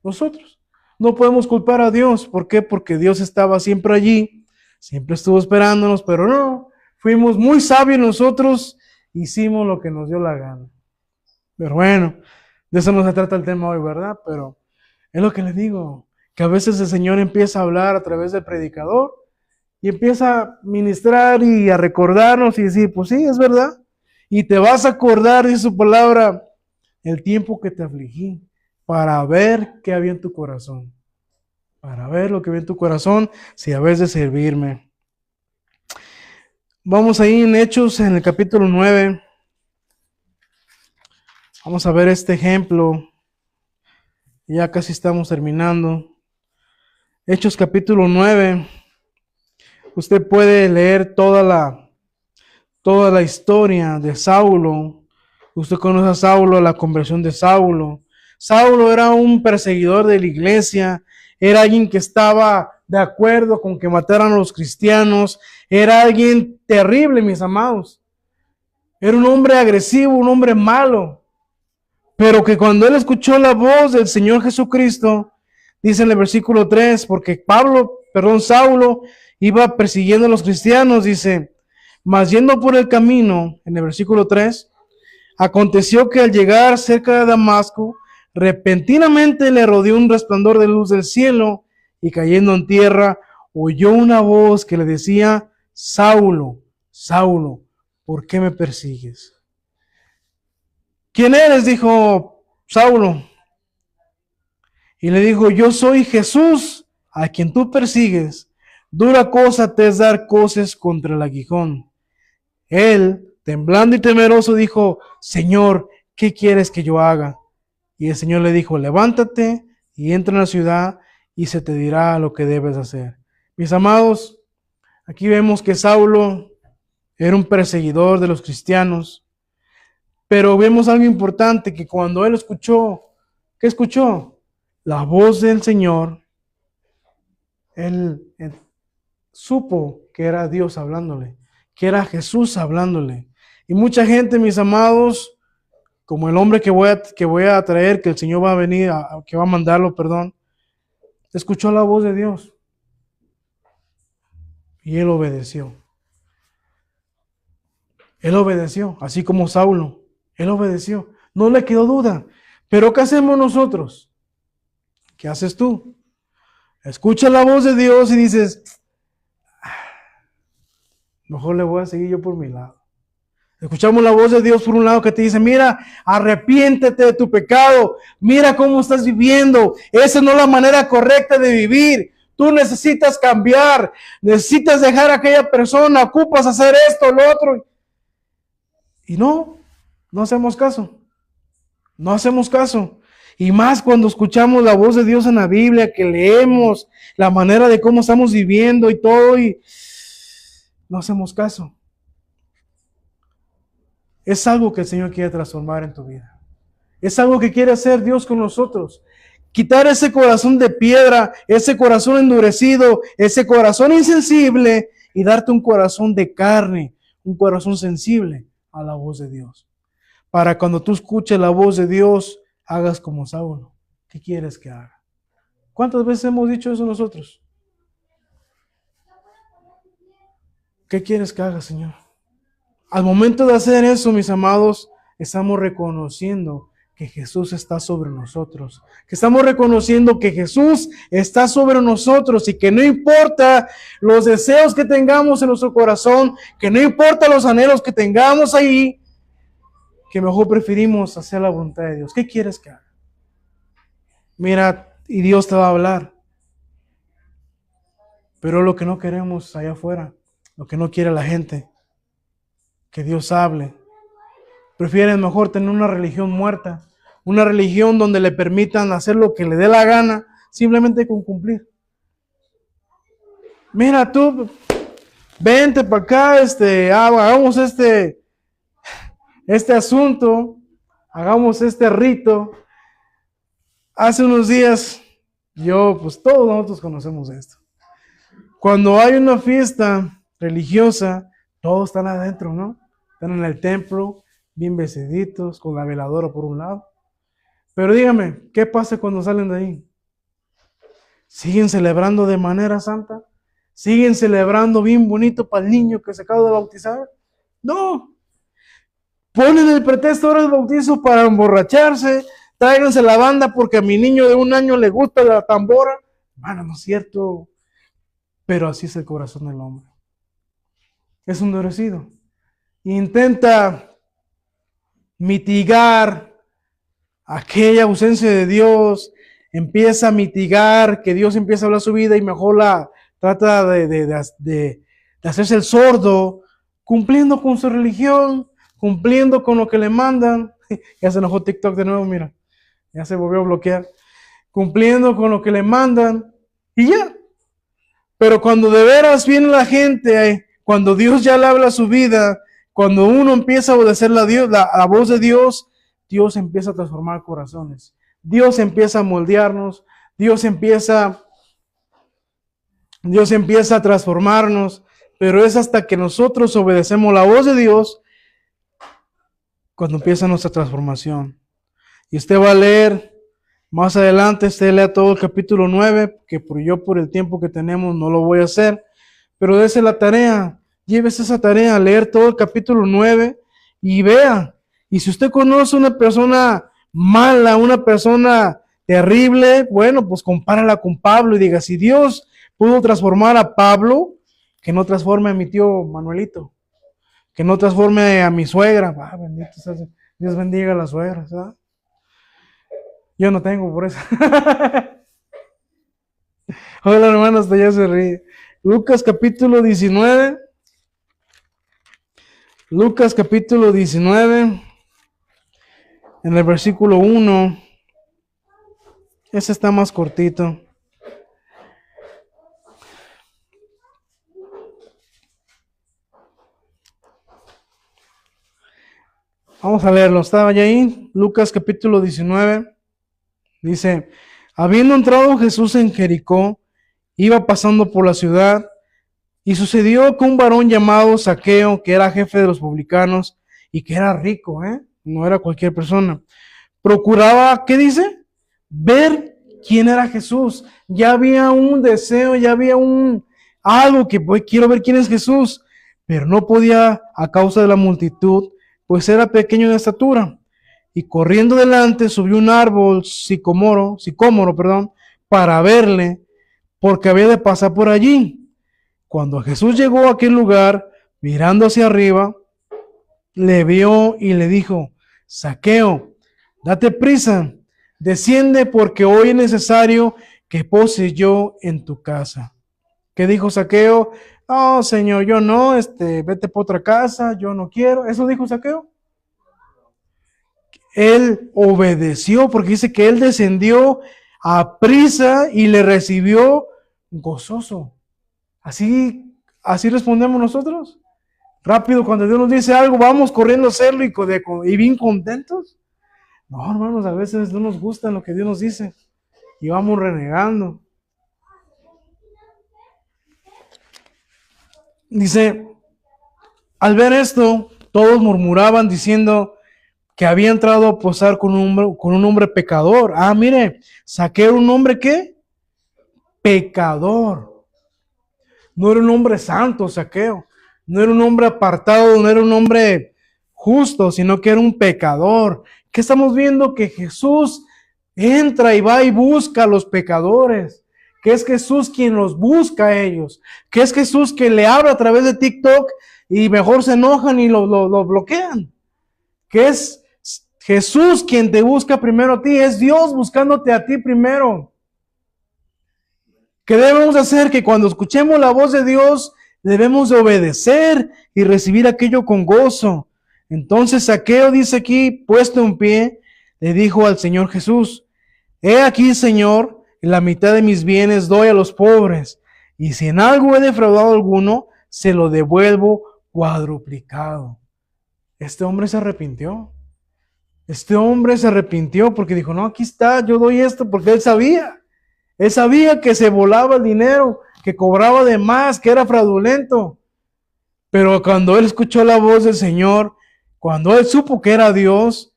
Nosotros. No podemos culpar a Dios. ¿Por qué? Porque Dios estaba siempre allí, siempre estuvo esperándonos, pero no, fuimos muy sabios nosotros, hicimos lo que nos dio la gana. Pero bueno, de eso no se trata el tema hoy, ¿verdad? Pero es lo que les digo, que a veces el Señor empieza a hablar a través del predicador y empieza a ministrar y a recordarnos y decir, pues sí, es verdad. Y te vas a acordar, dice su palabra, el tiempo que te afligí, para ver qué había en tu corazón. Para ver lo que había en tu corazón, si habéis de servirme. Vamos ahí en Hechos, en el capítulo 9. Vamos a ver este ejemplo. Ya casi estamos terminando. Hechos capítulo 9. Usted puede leer toda la historia de Saulo. Usted conoce a Saulo, la conversión de Saulo. Saulo era un perseguidor de la iglesia, era alguien que estaba de acuerdo con que mataran a los cristianos, era alguien terrible, mis amados. Era un hombre agresivo, un hombre malo, pero que cuando él escuchó la voz del Señor Jesucristo, dice en el versículo 3, porque Saulo iba persiguiendo a los cristianos, dice, mas yendo por el camino, en el versículo 3, aconteció que al llegar cerca de Damasco, repentinamente le rodeó un resplandor de luz del cielo, y cayendo en tierra, oyó una voz que le decía, Saulo, Saulo, ¿por qué me persigues? ¿Quién eres? Dijo Saulo. Y le dijo, yo soy Jesús, a quien tú persigues. Dura cosa te es dar coces contra el aguijón. Él, temblando y temeroso, dijo, Señor, ¿qué quieres que yo haga? Y el Señor le dijo, levántate y entra en la ciudad y se te dirá lo que debes hacer. Mis amados, aquí vemos que Saulo era un perseguidor de los cristianos, pero vemos algo importante, que cuando él escuchó, ¿qué escuchó? La voz del Señor, él supo que era Dios hablándole, que era Jesús hablándole. Y mucha gente, mis amados, como el hombre que voy a traer, que el Señor va a venir, que va a mandarlo, perdón, escuchó la voz de Dios y él obedeció. Él obedeció, así como Saulo, él obedeció. No le quedó duda. Pero ¿qué hacemos nosotros? ¿Qué haces tú? Escucha la voz de Dios y dices, mejor le voy a seguir yo por mi lado. Escuchamos la voz de Dios por un lado que te dice, mira, arrepiéntete de tu pecado, mira cómo estás viviendo, esa no es la manera correcta de vivir, tú necesitas cambiar, necesitas dejar a aquella persona, ocupas hacer esto, lo otro. Y no hacemos caso, no hacemos caso. Y más cuando escuchamos la voz de Dios en la Biblia, que leemos la manera de cómo estamos viviendo y todo, y no hacemos caso. Es algo que el Señor quiere transformar en tu vida. Es algo que quiere hacer Dios con nosotros. Quitar ese corazón de piedra, ese corazón endurecido, ese corazón insensible y darte un corazón de carne, un corazón sensible a la voz de Dios. Para cuando tú escuches la voz de Dios, hagas como Saulo. ¿Qué quieres que haga? ¿Cuántas veces hemos dicho eso nosotros? ¿Qué quieres que haga, Señor? Al momento de hacer eso, mis amados, estamos reconociendo que Jesús está sobre nosotros, que estamos reconociendo que Jesús está sobre nosotros y que no importa los deseos que tengamos en nuestro corazón, que no importa los anhelos que tengamos ahí, que mejor preferimos hacer la voluntad de Dios. ¿Qué quieres que haga? Mira, y Dios te va a hablar. Pero lo que no queremos allá afuera, lo que no quiere la gente, que Dios hable. Prefieren mejor tener una religión muerta, una religión donde le permitan hacer lo que le dé la gana, simplemente con cumplir. Mira tú, vente para acá, hagamos este asunto, hagamos este rito. Hace unos días, pues todos nosotros conocemos esto. Cuando hay una fiesta religiosa, todos están adentro, ¿no? Están en el templo, bien vestiditos, con la veladora por un lado. Pero dígame, ¿qué pasa cuando salen de ahí? ¿Siguen celebrando de manera santa? ¿Siguen celebrando bien bonito para el niño que se acaba de bautizar? No. Ponen el pretexto ahora del bautizo para emborracharse. Tráiganse la banda porque a mi niño de 1 año le gusta la tambora. Bueno, no es cierto. Pero así es el corazón del hombre. Es endurecido. Intenta mitigar aquella ausencia de Dios, empieza a mitigar que Dios empieza a hablar su vida y mejor la trata de hacerse el sordo, cumpliendo con su religión, cumpliendo con lo que le mandan. Ya se enojó TikTok de nuevo, mira, ya se volvió a bloquear. Cumpliendo con lo que le mandan y ya. Pero cuando de veras viene la gente, cuando Dios ya le habla su vida, cuando uno empieza a obedecer la voz de Dios, Dios empieza a transformar corazones. Dios empieza a moldearnos. Dios empieza a transformarnos. Pero es hasta que nosotros obedecemos la voz de Dios cuando empieza nuestra transformación. Y usted va a leer más adelante, usted lea todo el capítulo 9, que por el tiempo que tenemos no lo voy a hacer. Pero dése la tarea, llévese esa tarea, leer todo el capítulo 9 y vea. Y si usted conoce una persona mala, una persona terrible, bueno, pues compárala con Pablo y diga, si Dios pudo transformar a Pablo, que no transforme a mi tío Manuelito, que no transforme a mi suegra. Bendito sea, Dios bendiga a las suegras, ¿verdad? Yo no tengo por eso. Hola hermano, hasta ya se ríe. Lucas capítulo 19. Lucas capítulo 19. En el versículo 1. Ese está más cortito. Vamos a leerlo. ¿Estaba ya ahí? Lucas capítulo 19. Dice, habiendo entrado Jesús en Jericó, iba pasando por la ciudad, y sucedió que un varón llamado Zaqueo, que era jefe de los publicanos, y que era rico, no era cualquier persona, procuraba, ¿qué dice? Ver quién era Jesús. Ya había un deseo, ya había algo que pues, quiero ver quién es Jesús, pero no podía a causa de la multitud, pues era pequeño de estatura. Y corriendo delante subió un árbol sicómoro, para verle, porque había de pasar por allí. Cuando Jesús llegó a aquel lugar, mirando hacia arriba, le vio y le dijo, Zaqueo, date prisa, desciende porque hoy es necesario que pose yo en tu casa. ¿Qué dijo Zaqueo? Oh, Señor, yo no, vete por otra casa, yo no quiero. ¿Eso dijo Zaqueo? Él obedeció porque dice que él descendió a prisa y le recibió gozoso. Así respondemos nosotros. Rápido, cuando Dios nos dice algo, vamos corriendo a hacerlo y bien contentos. No, hermanos, a veces no nos gusta lo que Dios nos dice y vamos renegando. Dice, al ver esto, todos murmuraban diciendo que había entrado a posar con un hombre pecador. Ah, mire, Zaqueo, un hombre ¿qué? Pecador. No era un hombre santo, Zaqueo. No era un hombre apartado, no era un hombre justo, sino que era un pecador. ¿Qué estamos viendo? Que Jesús entra y va y busca a los pecadores. Que es Jesús quien los busca a ellos. Que es Jesús que le habla a través de TikTok y mejor se enojan y lo bloquean. Que es Jesús quien te busca primero a ti, es Dios buscándote a ti primero. ¿Qué debemos hacer? Que cuando escuchemos la voz de Dios, debemos de obedecer y recibir aquello con gozo. Entonces Zaqueo dice aquí, puesto en pie, le dijo al Señor Jesús, he aquí, Señor, la mitad de mis bienes doy a los pobres, y si en algo he defraudado a alguno, se lo devuelvo cuadruplicado. Este hombre se arrepintió. Este hombre se arrepintió porque dijo, no, aquí está, yo doy esto, porque él sabía que se volaba el dinero, que cobraba de más, que era fraudulento. Pero cuando él escuchó la voz del Señor, cuando él supo que era Dios,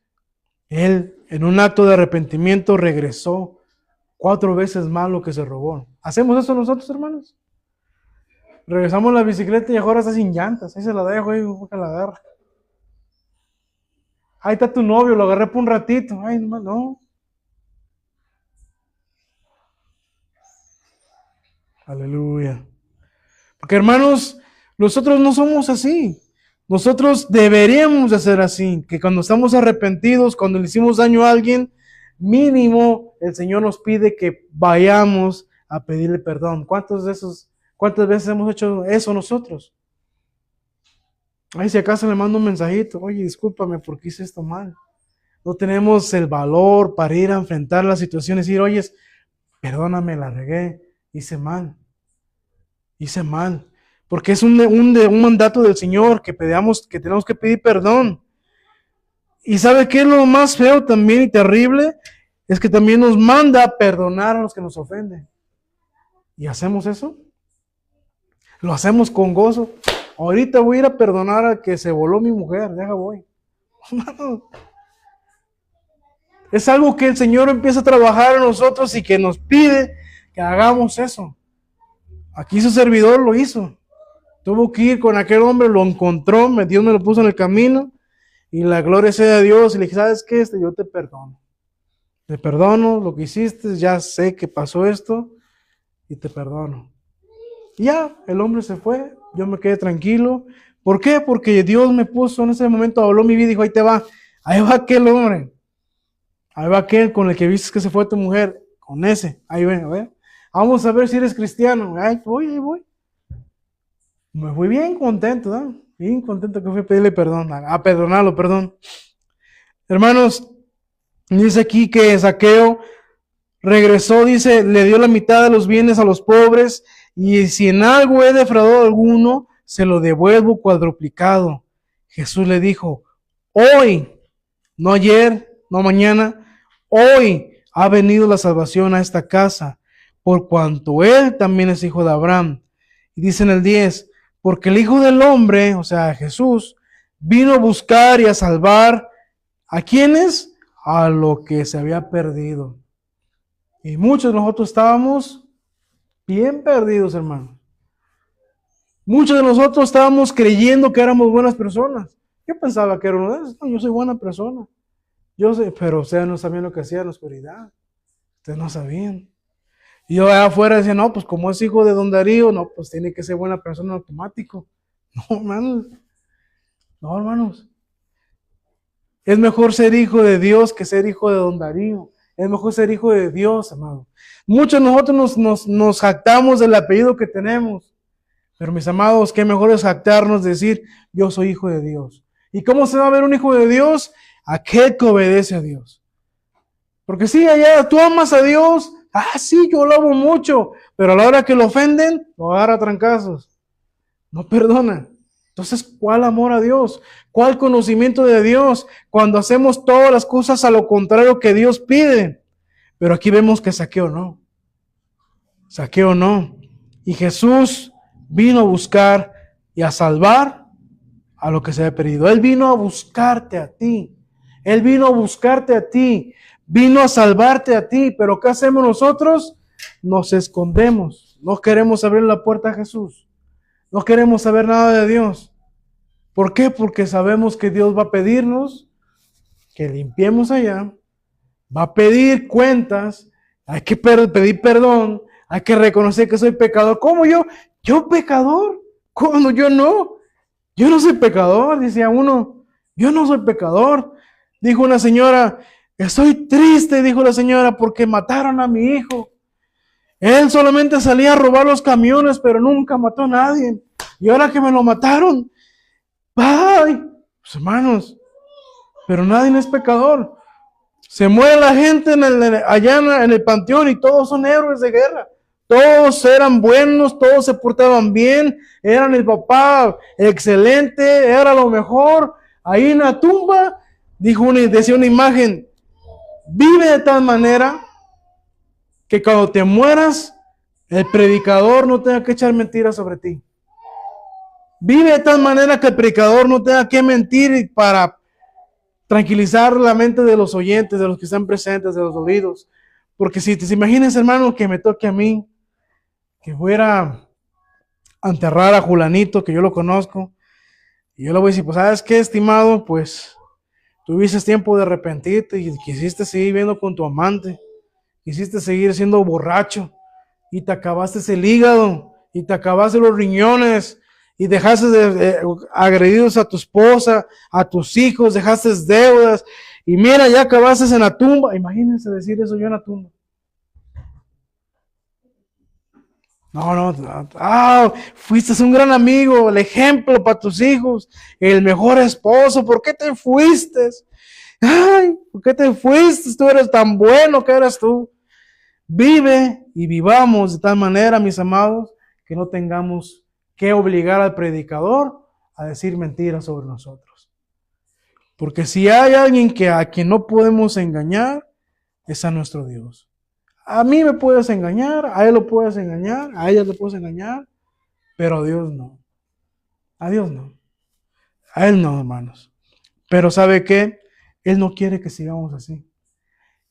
él en un acto de arrepentimiento regresó 4 veces más lo que se robó. ¿Hacemos eso nosotros, hermanos? Regresamos la bicicleta y ahora está sin llantas. Ahí se la dejo, ahí que la agarra. Ahí está tu novio, lo agarré por un ratito. Ay, no. Aleluya. Porque hermanos, nosotros no somos así. Nosotros deberíamos de ser así. Que cuando estamos arrepentidos, cuando le hicimos daño a alguien, mínimo el Señor nos pide que vayamos a pedirle perdón. ¿Cuántas veces hemos hecho eso nosotros? Ay, si acaso le mando un mensajito, oye, discúlpame porque hice esto mal. No tenemos el valor para ir a enfrentar la situación y decir, oye, perdóname, la regué, hice mal. Porque es un mandato del Señor que tenemos que pedir perdón. ¿Y sabe qué es lo más feo también y terrible? Es que también nos manda a perdonar a los que nos ofenden. ¿Y hacemos eso? Lo hacemos con gozo. Ahorita voy a ir a perdonar al que se voló mi mujer, voy. Es algo que el Señor empieza a trabajar en nosotros y que nos pide que hagamos eso. Aquí su servidor lo hizo. Tuvo que ir con aquel hombre, lo encontró, Dios me lo puso en el camino y la gloria sea a Dios. Y le dije, ¿sabes qué? Yo te perdono. Te perdono lo que hiciste, ya sé que pasó esto y te perdono. Y ya, el hombre se fue, yo me quedé tranquilo. ¿Por qué? Porque Dios me puso en ese momento, habló mi vida y dijo, ahí va aquel hombre. Ahí va aquel con el que viste que se fue tu mujer, con ese, ahí ven, a ver. Vamos a ver si eres cristiano. Ahí voy. Me fui bien contento, ¿no? Bien contento que fui a pedirle perdón, a perdonarlo, perdón. Hermanos, dice aquí que Zaqueo regresó, dice, le dio la mitad de los bienes a los pobres, y si en algo he defraudado a alguno, se lo devuelvo cuadruplicado. Jesús le dijo, hoy, no ayer, no mañana, hoy ha venido la salvación a esta casa, por cuanto él también es hijo de Abraham. Y dice en el 10, porque el Hijo del Hombre, o sea, Jesús, vino a buscar y a salvar, ¿a quiénes? A lo que se había perdido. Y muchos de nosotros estábamos bien perdidos, hermano. Muchos de nosotros estábamos creyendo que éramos buenas personas. Yo pensaba que era uno de esos. No, yo soy buena persona. Yo sé, pero ustedes no sabían lo que hacía en la oscuridad. Ustedes no sabían. Y yo allá afuera decía, no, pues como es hijo de Don Darío, no, pues tiene que ser buena persona en automático. No, hermanos. No, hermanos. Es mejor ser hijo de Dios que ser hijo de Don Darío. Es mejor ser hijo de Dios, amado. Muchos de nosotros nos jactamos del apellido que tenemos. Pero mis amados, qué mejor es jactarnos, decir, yo soy hijo de Dios. ¿Y cómo se va a ver un hijo de Dios? Aquel que obedece a Dios. Porque sí, allá tú amas a Dios. Sí, yo lo amo mucho. Pero a la hora que lo ofenden, lo agarra a trancazos. No perdona. Entonces, ¿cuál amor a Dios? ¿Cuál conocimiento de Dios? Cuando hacemos todas las cosas a lo contrario que Dios pide. Pero aquí vemos que Zaqueo no. Zaqueo no. Y Jesús vino a buscar y a salvar a lo que se había perdido. Él vino a buscarte a ti. Él vino a buscarte a ti. Vino a salvarte a ti. Pero ¿qué hacemos nosotros? Nos escondemos. No queremos abrir la puerta a Jesús. No queremos saber nada de Dios. ¿Por qué? Porque sabemos que Dios va a pedirnos que limpiemos allá. Va a pedir cuentas. Hay que pedir perdón. Hay que reconocer que soy pecador. ¿Cómo yo? ¿Yo pecador? ¿Cómo yo no? Yo no soy pecador, decía uno. Yo no soy pecador. Dijo una señora, estoy triste, dijo la señora, porque mataron a mi hijo. Él solamente salía a robar los camiones, pero nunca mató a nadie. Y ahora que me lo mataron, ¡ay! Pues hermanos, pero nadie es pecador. Se muere la gente allá en el panteón y todos son héroes de guerra. Todos eran buenos, todos se portaban bien, eran el papá excelente, era lo mejor. Ahí en la tumba, decía una imagen, vive de tal manera que cuando te mueras, el predicador no tenga que echar mentiras sobre ti. Vive de tal manera que el predicador no tenga que mentir para tranquilizar la mente de los oyentes, de los que están presentes, de los oídos. Porque si te imaginas, hermano, que me toque a mí, que fuera a enterrar a Julanito, que yo lo conozco, y yo le voy a decir, pues, ¿sabes qué, estimado? Pues, tuviste tiempo de arrepentirte y quisiste seguir viviendo con tu amante, quisiste seguir siendo borracho, y te acabaste el hígado, y te acabaste los riñones, y dejaste agredidos a tu esposa, a tus hijos, dejaste deudas, y mira, ya acabaste en la tumba. Imagínense decir eso yo en la tumba. Fuiste un gran amigo, el ejemplo para tus hijos, el mejor esposo. ¿Por qué te fuiste? Ay, ¿por qué te fuiste? Tú eres tan bueno que eras tú. Vive y vivamos de tal manera, mis amados, que no tengamos que obligar al predicador a decir mentiras sobre nosotros. Porque si hay alguien a quien no podemos engañar, es a nuestro Dios. A mí me puedes engañar, a él lo puedes engañar, a ella lo puedes engañar, pero a Dios no. A Dios no. A él no, hermanos. Pero ¿sabe qué? Él no quiere que sigamos así.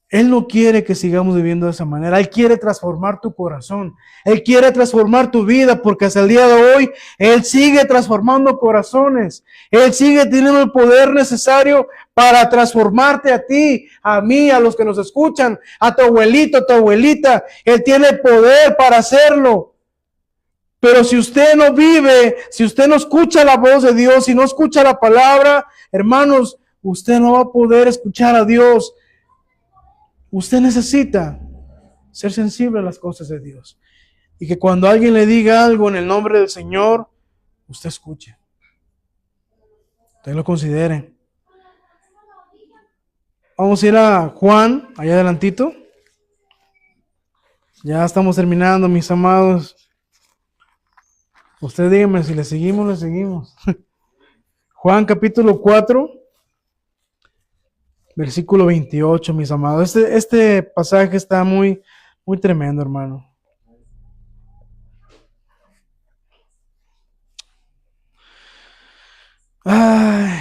Él no quiere que sigamos viviendo de esa manera. Él quiere transformar tu corazón. Él quiere transformar tu vida, porque hasta el día de hoy Él sigue transformando corazones. Él sigue teniendo el poder necesario para transformarte a ti, a mí, a los que nos escuchan, a tu abuelito, a tu abuelita. Él tiene el poder para hacerlo. Pero si usted no vive, si usted no escucha la voz de Dios, si no escucha la palabra, hermanos, usted no va a poder escuchar a Dios. Usted necesita ser sensible a las cosas de Dios. Y que cuando alguien le diga algo en el nombre del Señor, usted escuche. Usted lo considere. Vamos a ir a Juan, allá adelantito. Ya estamos terminando, mis amados. Usted dígame si le seguimos, le seguimos. Juan capítulo 4. Versículo 28, mis amados. Este pasaje está muy, muy tremendo, hermano.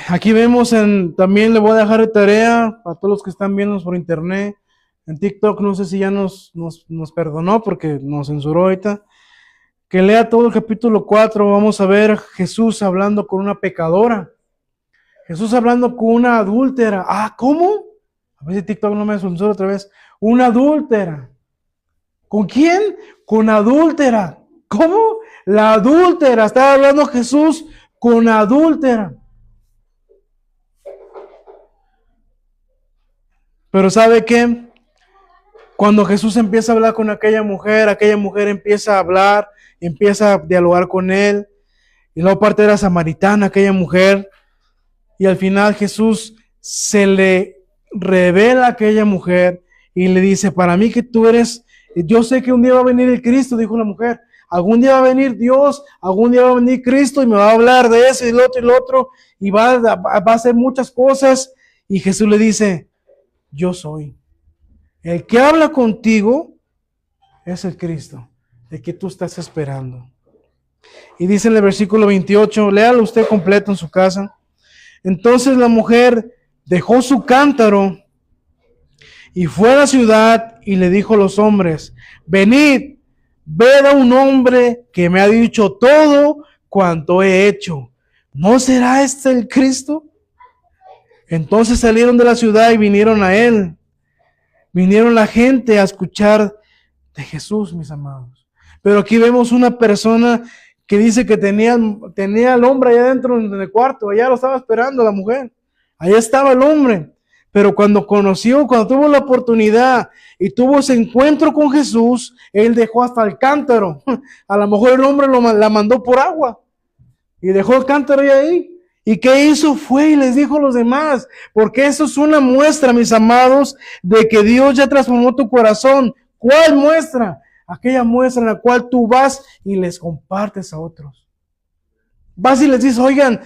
Aquí vemos también le voy a dejar de tarea a todos los que están viendo por internet. En TikTok, no sé si ya nos perdonó porque nos censuró ahorita. Que lea todo el capítulo 4. Vamos a ver Jesús hablando con una pecadora. Jesús hablando con una adúltera. ¿Cómo? A ver si TikTok no me censura otra vez. Una adúltera. ¿Con quién? Con adúltera. ¿Cómo? La adúltera. Estaba hablando Jesús con adúltera. Pero ¿sabe qué? Cuando Jesús empieza a hablar con aquella mujer empieza a hablar, empieza a dialogar con él. Y luego parte era samaritana, aquella mujer. Y al final Jesús se le revela a aquella mujer y le dice, para mí que tú eres, yo sé que un día va a venir el Cristo, dijo la mujer, algún día va a venir Dios, algún día va a venir Cristo y me va a hablar de eso y lo otro, y va a hacer muchas cosas. Y Jesús le dice, yo soy. El que habla contigo es el Cristo, el que tú estás esperando. Y dice en el versículo 28, léalo usted completo en su casa. Entonces la mujer dejó su cántaro y fue a la ciudad y le dijo a los hombres, venid, ved a un hombre que me ha dicho todo cuanto he hecho. ¿No será este el Cristo? Entonces salieron de la ciudad y vinieron a él. Vinieron la gente a escuchar de Jesús, mis amados. Pero aquí vemos una persona que dice que tenía al hombre allá dentro en el cuarto, allá lo estaba esperando la mujer, allá estaba el hombre, pero cuando tuvo la oportunidad y tuvo ese encuentro con Jesús, él dejó hasta el cántaro, a lo mejor el hombre la mandó por agua, y dejó el cántaro ahí, y ¿qué hizo? Fue y les dijo a los demás, porque eso es una muestra, mis amados, de que Dios ya transformó tu corazón. ¿Cuál muestra? Aquella muestra en la cual tú vas y les compartes a otros. Vas y les dices, oigan,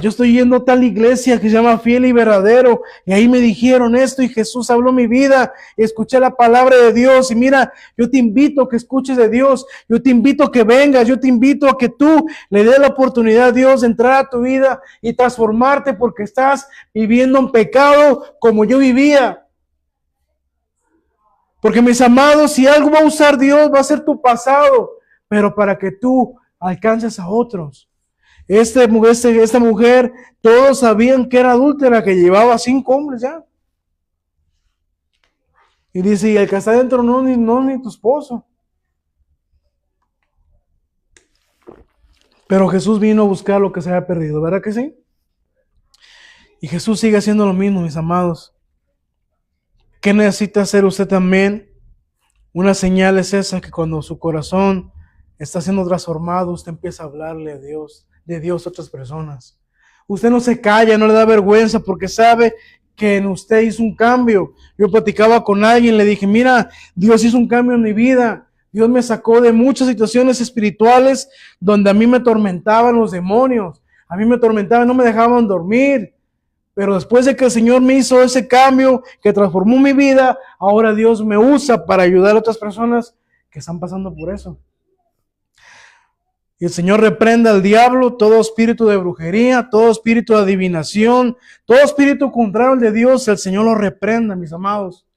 yo estoy yendo a tal iglesia que se llama Fiel y Verdadero, y ahí me dijeron esto, y Jesús habló mi vida, y escuché la palabra de Dios, y mira, yo te invito a que escuches de Dios, yo te invito a que vengas, yo te invito a que tú le des la oportunidad a Dios de entrar a tu vida y transformarte, porque estás viviendo en pecado como yo vivía. Porque mis amados, si algo va a usar Dios, va a ser tu pasado, pero para que tú alcances a otros. Esta mujer, todos sabían que era adúltera, que llevaba 5 hombres ya. Y dice, y el que está dentro no ni tu esposo. Pero Jesús vino a buscar lo que se había perdido, ¿verdad que sí? Y Jesús sigue haciendo lo mismo, mis amados. ¿Qué necesita hacer usted también? Una señal es esa, que cuando su corazón está siendo transformado, usted empieza a hablarle de Dios a otras personas. Usted no se calla, no le da vergüenza, porque sabe que en usted hizo un cambio. Yo platicaba con alguien, le dije, mira, Dios hizo un cambio en mi vida. Dios me sacó de muchas situaciones espirituales donde a mí me atormentaban los demonios. A mí me atormentaban, no me dejaban dormir. Pero después de que el Señor me hizo ese cambio, que transformó mi vida, ahora Dios me usa para ayudar a otras personas que están pasando por eso. Y el Señor reprenda al diablo, todo espíritu de brujería, todo espíritu de adivinación, todo espíritu contrario al de Dios, el Señor lo reprenda, mis amados.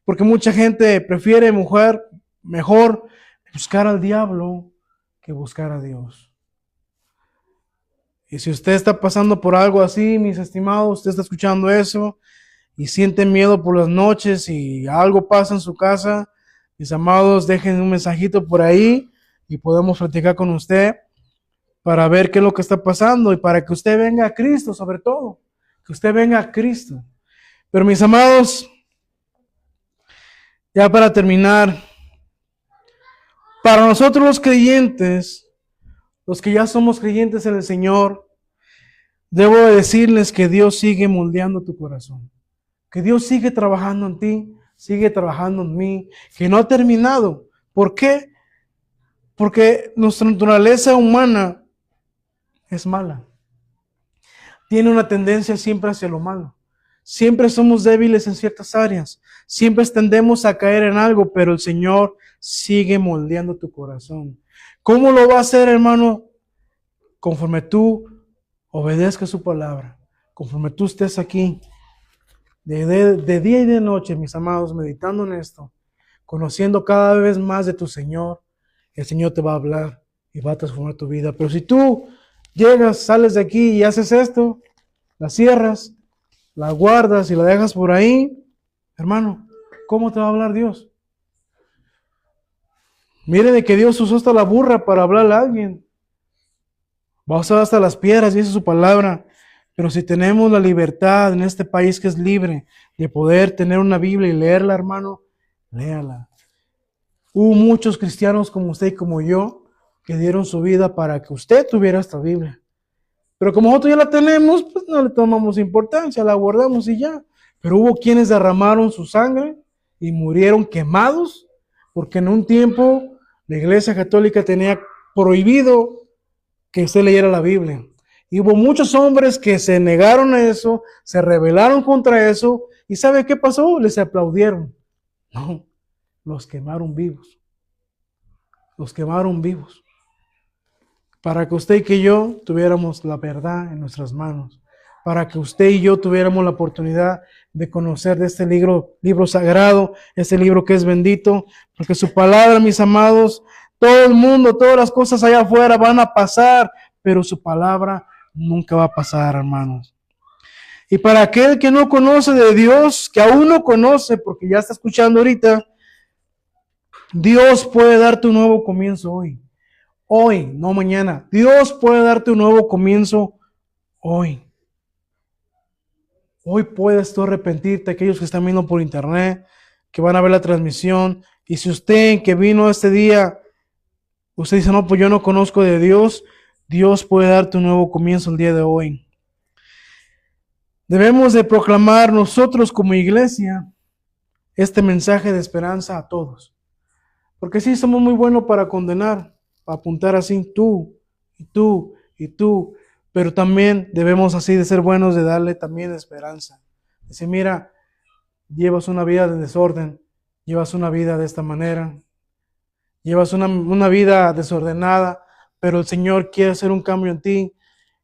Porque mucha gente prefiere mejor buscar al diablo que buscar a Dios. Y si usted está pasando por algo así, mis estimados, usted está escuchando eso y siente miedo por las noches y algo pasa en su casa, mis amados, dejen un mensajito por ahí y podemos platicar con usted para ver qué es lo que está pasando y para que usted venga a Cristo, sobre todo, que usted venga a Cristo. Pero mis amados, ya para terminar, para nosotros los creyentes, los que ya somos creyentes en el Señor, debo decirles que Dios sigue moldeando tu corazón, que Dios sigue trabajando en ti, sigue trabajando en mí, que no ha terminado. ¿Por qué? Porque nuestra naturaleza humana es mala. Tiene una tendencia siempre hacia lo malo. Siempre somos débiles en ciertas áreas. Siempre tendemos a caer en algo, pero el Señor sigue moldeando tu corazón. ¿Cómo lo va a hacer, hermano? Conforme tú obedezcas su palabra. Conforme tú estés aquí, de día y de noche, mis amados, meditando en esto, conociendo cada vez más de tu Señor, el Señor te va a hablar y va a transformar tu vida. Pero si tú llegas, sales de aquí y haces esto, la cierras, la guardas y la dejas por ahí, hermano, ¿cómo te va a hablar Dios? Mire de que Dios usó hasta la burra para hablarle a alguien. Va a usar hasta las piedras, dice su palabra. Pero si tenemos la libertad en este país que es libre de poder tener una Biblia y leerla, hermano, léala. Hubo muchos cristianos como usted y como yo que dieron su vida para que usted tuviera esta Biblia. Pero como nosotros ya la tenemos, pues no le tomamos importancia, la guardamos y ya. Pero hubo quienes derramaron su sangre y murieron quemados, porque en un tiempo la Iglesia Católica tenía prohibido que usted leyera la Biblia. Y hubo muchos hombres que se negaron a eso, se rebelaron contra eso, y ¿sabe qué pasó? Les aplaudieron. No, los quemaron vivos. Los quemaron vivos. Para que usted y que yo tuviéramos la verdad en nuestras manos. Para que usted y yo tuviéramos la oportunidad de conocer de este libro sagrado, este libro que es bendito, porque su palabra, mis amados, todo el mundo, todas las cosas allá afuera van a pasar, pero su palabra nunca va a pasar, hermanos. Y para aquel que no conoce de Dios, que aún no conoce, porque ya está escuchando ahorita, Dios puede darte un nuevo comienzo hoy. Hoy, no mañana. Dios puede darte un nuevo comienzo hoy. Hoy puedes tú arrepentirte, aquellos que están viendo por internet, que van a ver la transmisión. Y si usted que vino este día, usted dice, no, pues yo no conozco de Dios, Dios puede darte un nuevo comienzo el día de hoy. Debemos de proclamar nosotros como iglesia este mensaje de esperanza a todos. Porque sí, somos muy buenos para condenar, para apuntar así, tú, y tú, y tú. Pero también debemos así de ser buenos de darle también esperanza. Decir, mira, llevas una vida de desorden, llevas una vida de esta manera, llevas una vida desordenada, pero el Señor quiere hacer un cambio en ti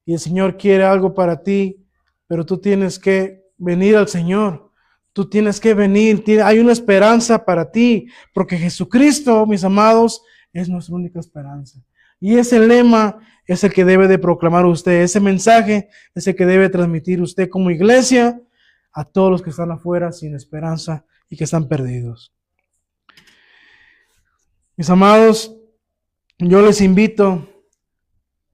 y el Señor quiere algo para ti, pero tú tienes que venir al Señor. Tú tienes que venir, hay una esperanza para ti, porque Jesucristo, mis amados, es nuestra única esperanza. Y ese lema es el que debe de proclamar usted, ese mensaje es el que debe transmitir usted como iglesia a todos los que están afuera sin esperanza y que están perdidos. Mis amados, yo les invito,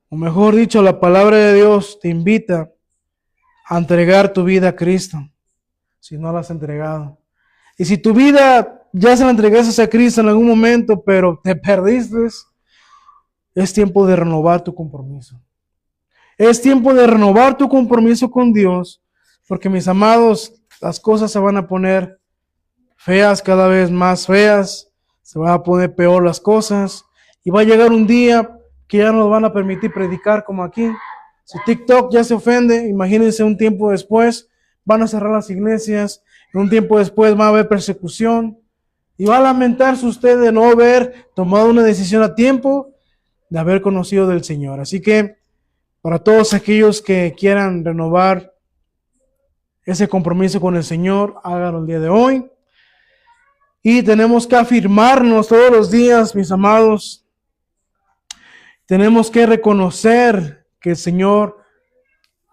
o mejor dicho, la palabra de Dios te invita a entregar tu vida a Cristo, si no la has entregado. Y si tu vida ya se la entregaste a Cristo en algún momento, pero te perdiste, es tiempo de renovar tu compromiso. Es tiempo de renovar tu compromiso con Dios, porque mis amados, las cosas se van a poner feas, cada vez más feas, se van a poner peor las cosas, y va a llegar un día que ya no nos van a permitir predicar como aquí. Si TikTok ya se ofende, imagínense un tiempo después, van a cerrar las iglesias, un tiempo después va a haber persecución, y va a lamentarse usted de no haber tomado una decisión a tiempo, de haber conocido del Señor. Así que, para todos aquellos que quieran renovar ese compromiso con el Señor, háganlo el día de hoy. Y tenemos que afirmarnos todos los días, mis amados. Tenemos que reconocer que el Señor,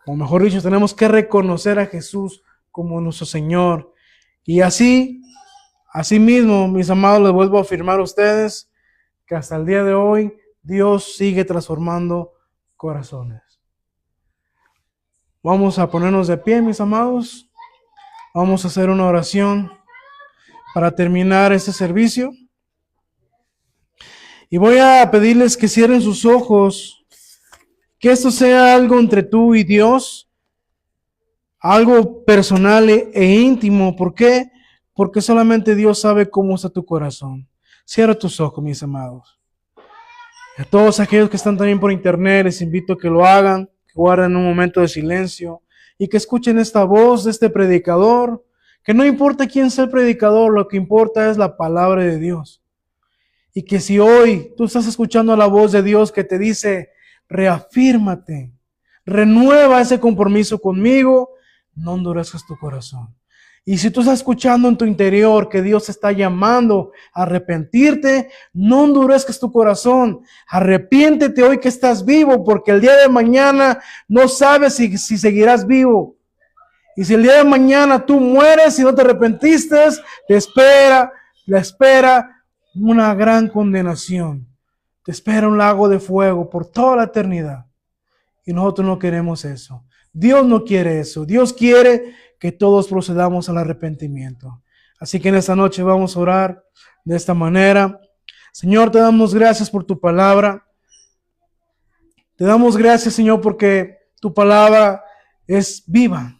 o mejor dicho, tenemos que reconocer a Jesús como nuestro Señor. Y así mismo, mis amados, les vuelvo a afirmar a ustedes que hasta el día de hoy Dios sigue transformando corazones. Vamos a ponernos de pie, mis amados. Vamos a hacer una oración para terminar este servicio. Y voy a pedirles que cierren sus ojos, que esto sea algo entre tú y Dios, algo personal e íntimo. ¿Por qué? Porque solamente Dios sabe cómo está tu corazón. Cierra tus ojos, mis amados. A todos aquellos que están también por internet, les invito a que lo hagan, que guarden un momento de silencio y que escuchen esta voz de este predicador, que no importa quién sea el predicador, lo que importa es la palabra de Dios. Y que si hoy tú estás escuchando la voz de Dios que te dice, reafírmate, renueva ese compromiso conmigo, no endurezcas tu corazón. Y si tú estás escuchando en tu interior que Dios te está llamando a arrepentirte, no endurezcas tu corazón. Arrepiéntete hoy que estás vivo, porque el día de mañana no sabes si seguirás vivo. Y si el día de mañana tú mueres y no te arrepentiste, te espera una gran condenación. Te espera un lago de fuego por toda la eternidad. Y nosotros no queremos eso. Dios no quiere eso. Dios quiere que todos procedamos al arrepentimiento. Así que en esta noche vamos a orar de esta manera. Señor, te damos gracias por tu palabra. Te damos gracias, Señor, porque tu palabra es viva.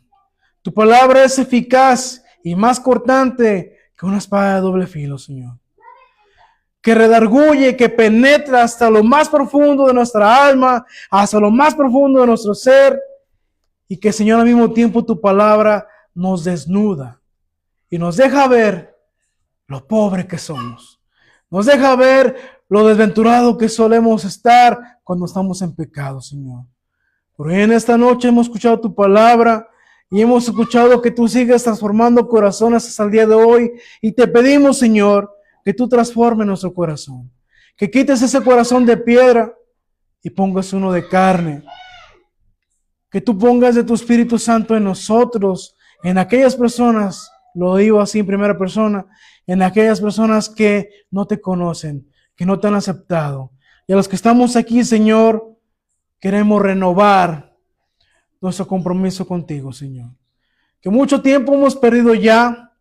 Tu palabra es eficaz y más cortante que una espada de doble filo, Señor. Que redarguye, que penetra hasta lo más profundo de nuestra alma, hasta lo más profundo de nuestro ser. Y que, Señor, al mismo tiempo tu palabra nos desnuda y nos deja ver lo pobre que somos. Nos deja ver lo desventurado que solemos estar cuando estamos en pecado, Señor. Por en esta noche hemos escuchado tu palabra y hemos escuchado que tú sigues transformando corazones hasta el día de hoy. Y te pedimos, Señor, que tú transformes nuestro corazón. Que quites ese corazón de piedra y pongas uno de carne. Que tú pongas de tu Espíritu Santo en nosotros, en aquellas personas, lo digo así en primera persona, en aquellas personas que no te conocen, que no te han aceptado. Y a los que estamos aquí, Señor, queremos renovar nuestro compromiso contigo, Señor. Que mucho tiempo hemos perdido ya,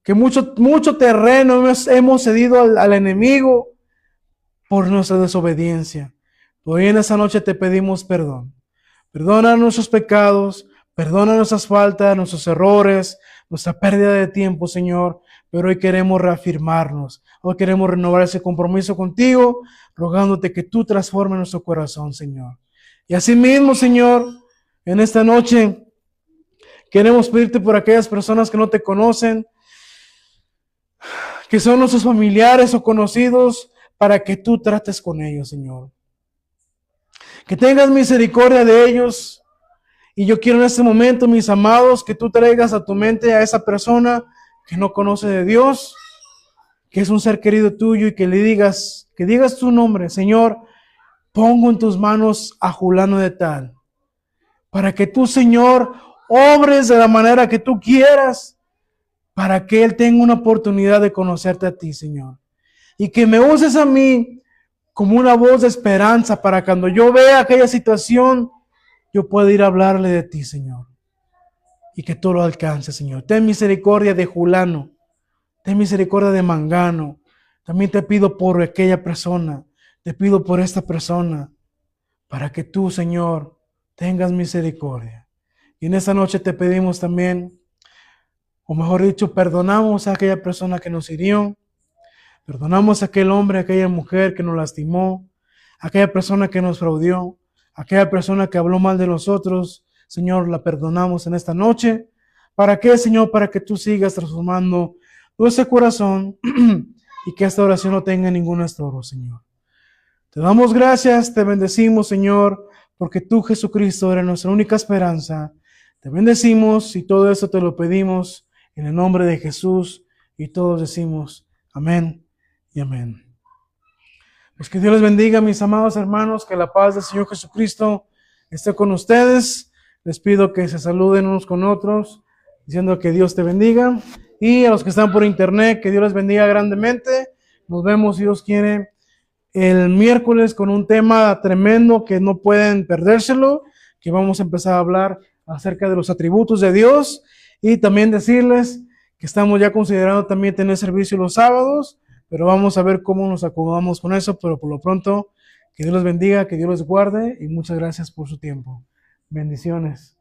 que mucho terreno hemos cedido al enemigo por nuestra desobediencia. Hoy en esta noche te pedimos perdón. Perdona nuestros pecados, perdona nuestras faltas, nuestros errores, nuestra pérdida de tiempo, Señor. Pero hoy queremos reafirmarnos, hoy queremos renovar ese compromiso contigo, rogándote que tú transformes nuestro corazón, Señor. Y asimismo, Señor, en esta noche queremos pedirte por aquellas personas que no te conocen, que son nuestros familiares o conocidos, para que tú trates con ellos, Señor. Que tengas misericordia de ellos Y yo quiero en este momento, mis amados, que tú traigas a tu mente a esa persona que no conoce de Dios, que es un ser querido tuyo, y que le digas, que digas tu nombre: Señor, pongo en tus manos a Julano de tal, para que tú, Señor, obres de la manera que tú quieras, para que él tenga una oportunidad de conocerte a ti, Señor. Y que me uses a mí como una voz de esperanza, para cuando yo vea aquella situación, yo pueda ir a hablarle de ti, Señor. Y que tú lo alcances, Señor. Ten misericordia de Julano. Ten misericordia de Mangano. También te pido por aquella persona. Te pido por esta persona, para que tú, Señor, tengas misericordia. Y en esta noche te pedimos también, o mejor dicho, perdonamos a aquella persona que nos hirió. Perdonamos a aquel hombre, a aquella mujer que nos lastimó, a aquella persona que nos fraudió, a aquella persona que habló mal de nosotros. Señor, la perdonamos en esta noche. ¿Para qué, Señor? Para que tú sigas transformando nuestro corazón y que esta oración no tenga ningún estorbo, Señor. Te damos gracias, te bendecimos, Señor, porque tú, Jesucristo, eres nuestra única esperanza. Te bendecimos y todo eso te lo pedimos en el nombre de Jesús, y todos decimos amén y amén. Pues que Dios les bendiga, mis amados hermanos, que la paz del Señor Jesucristo esté con ustedes. Les pido que se saluden unos con otros, diciendo que Dios te bendiga. Y a los que están por internet, que Dios les bendiga grandemente. Nos vemos, si Dios quiere, el miércoles con un tema tremendo que no pueden perdérselo, que vamos a empezar a hablar acerca de los atributos de Dios, y también decirles que estamos ya considerando también tener servicio los sábados, pero vamos a ver cómo nos acomodamos con eso. Pero por lo pronto, que Dios los bendiga, que Dios los guarde, y muchas gracias por su tiempo. Bendiciones.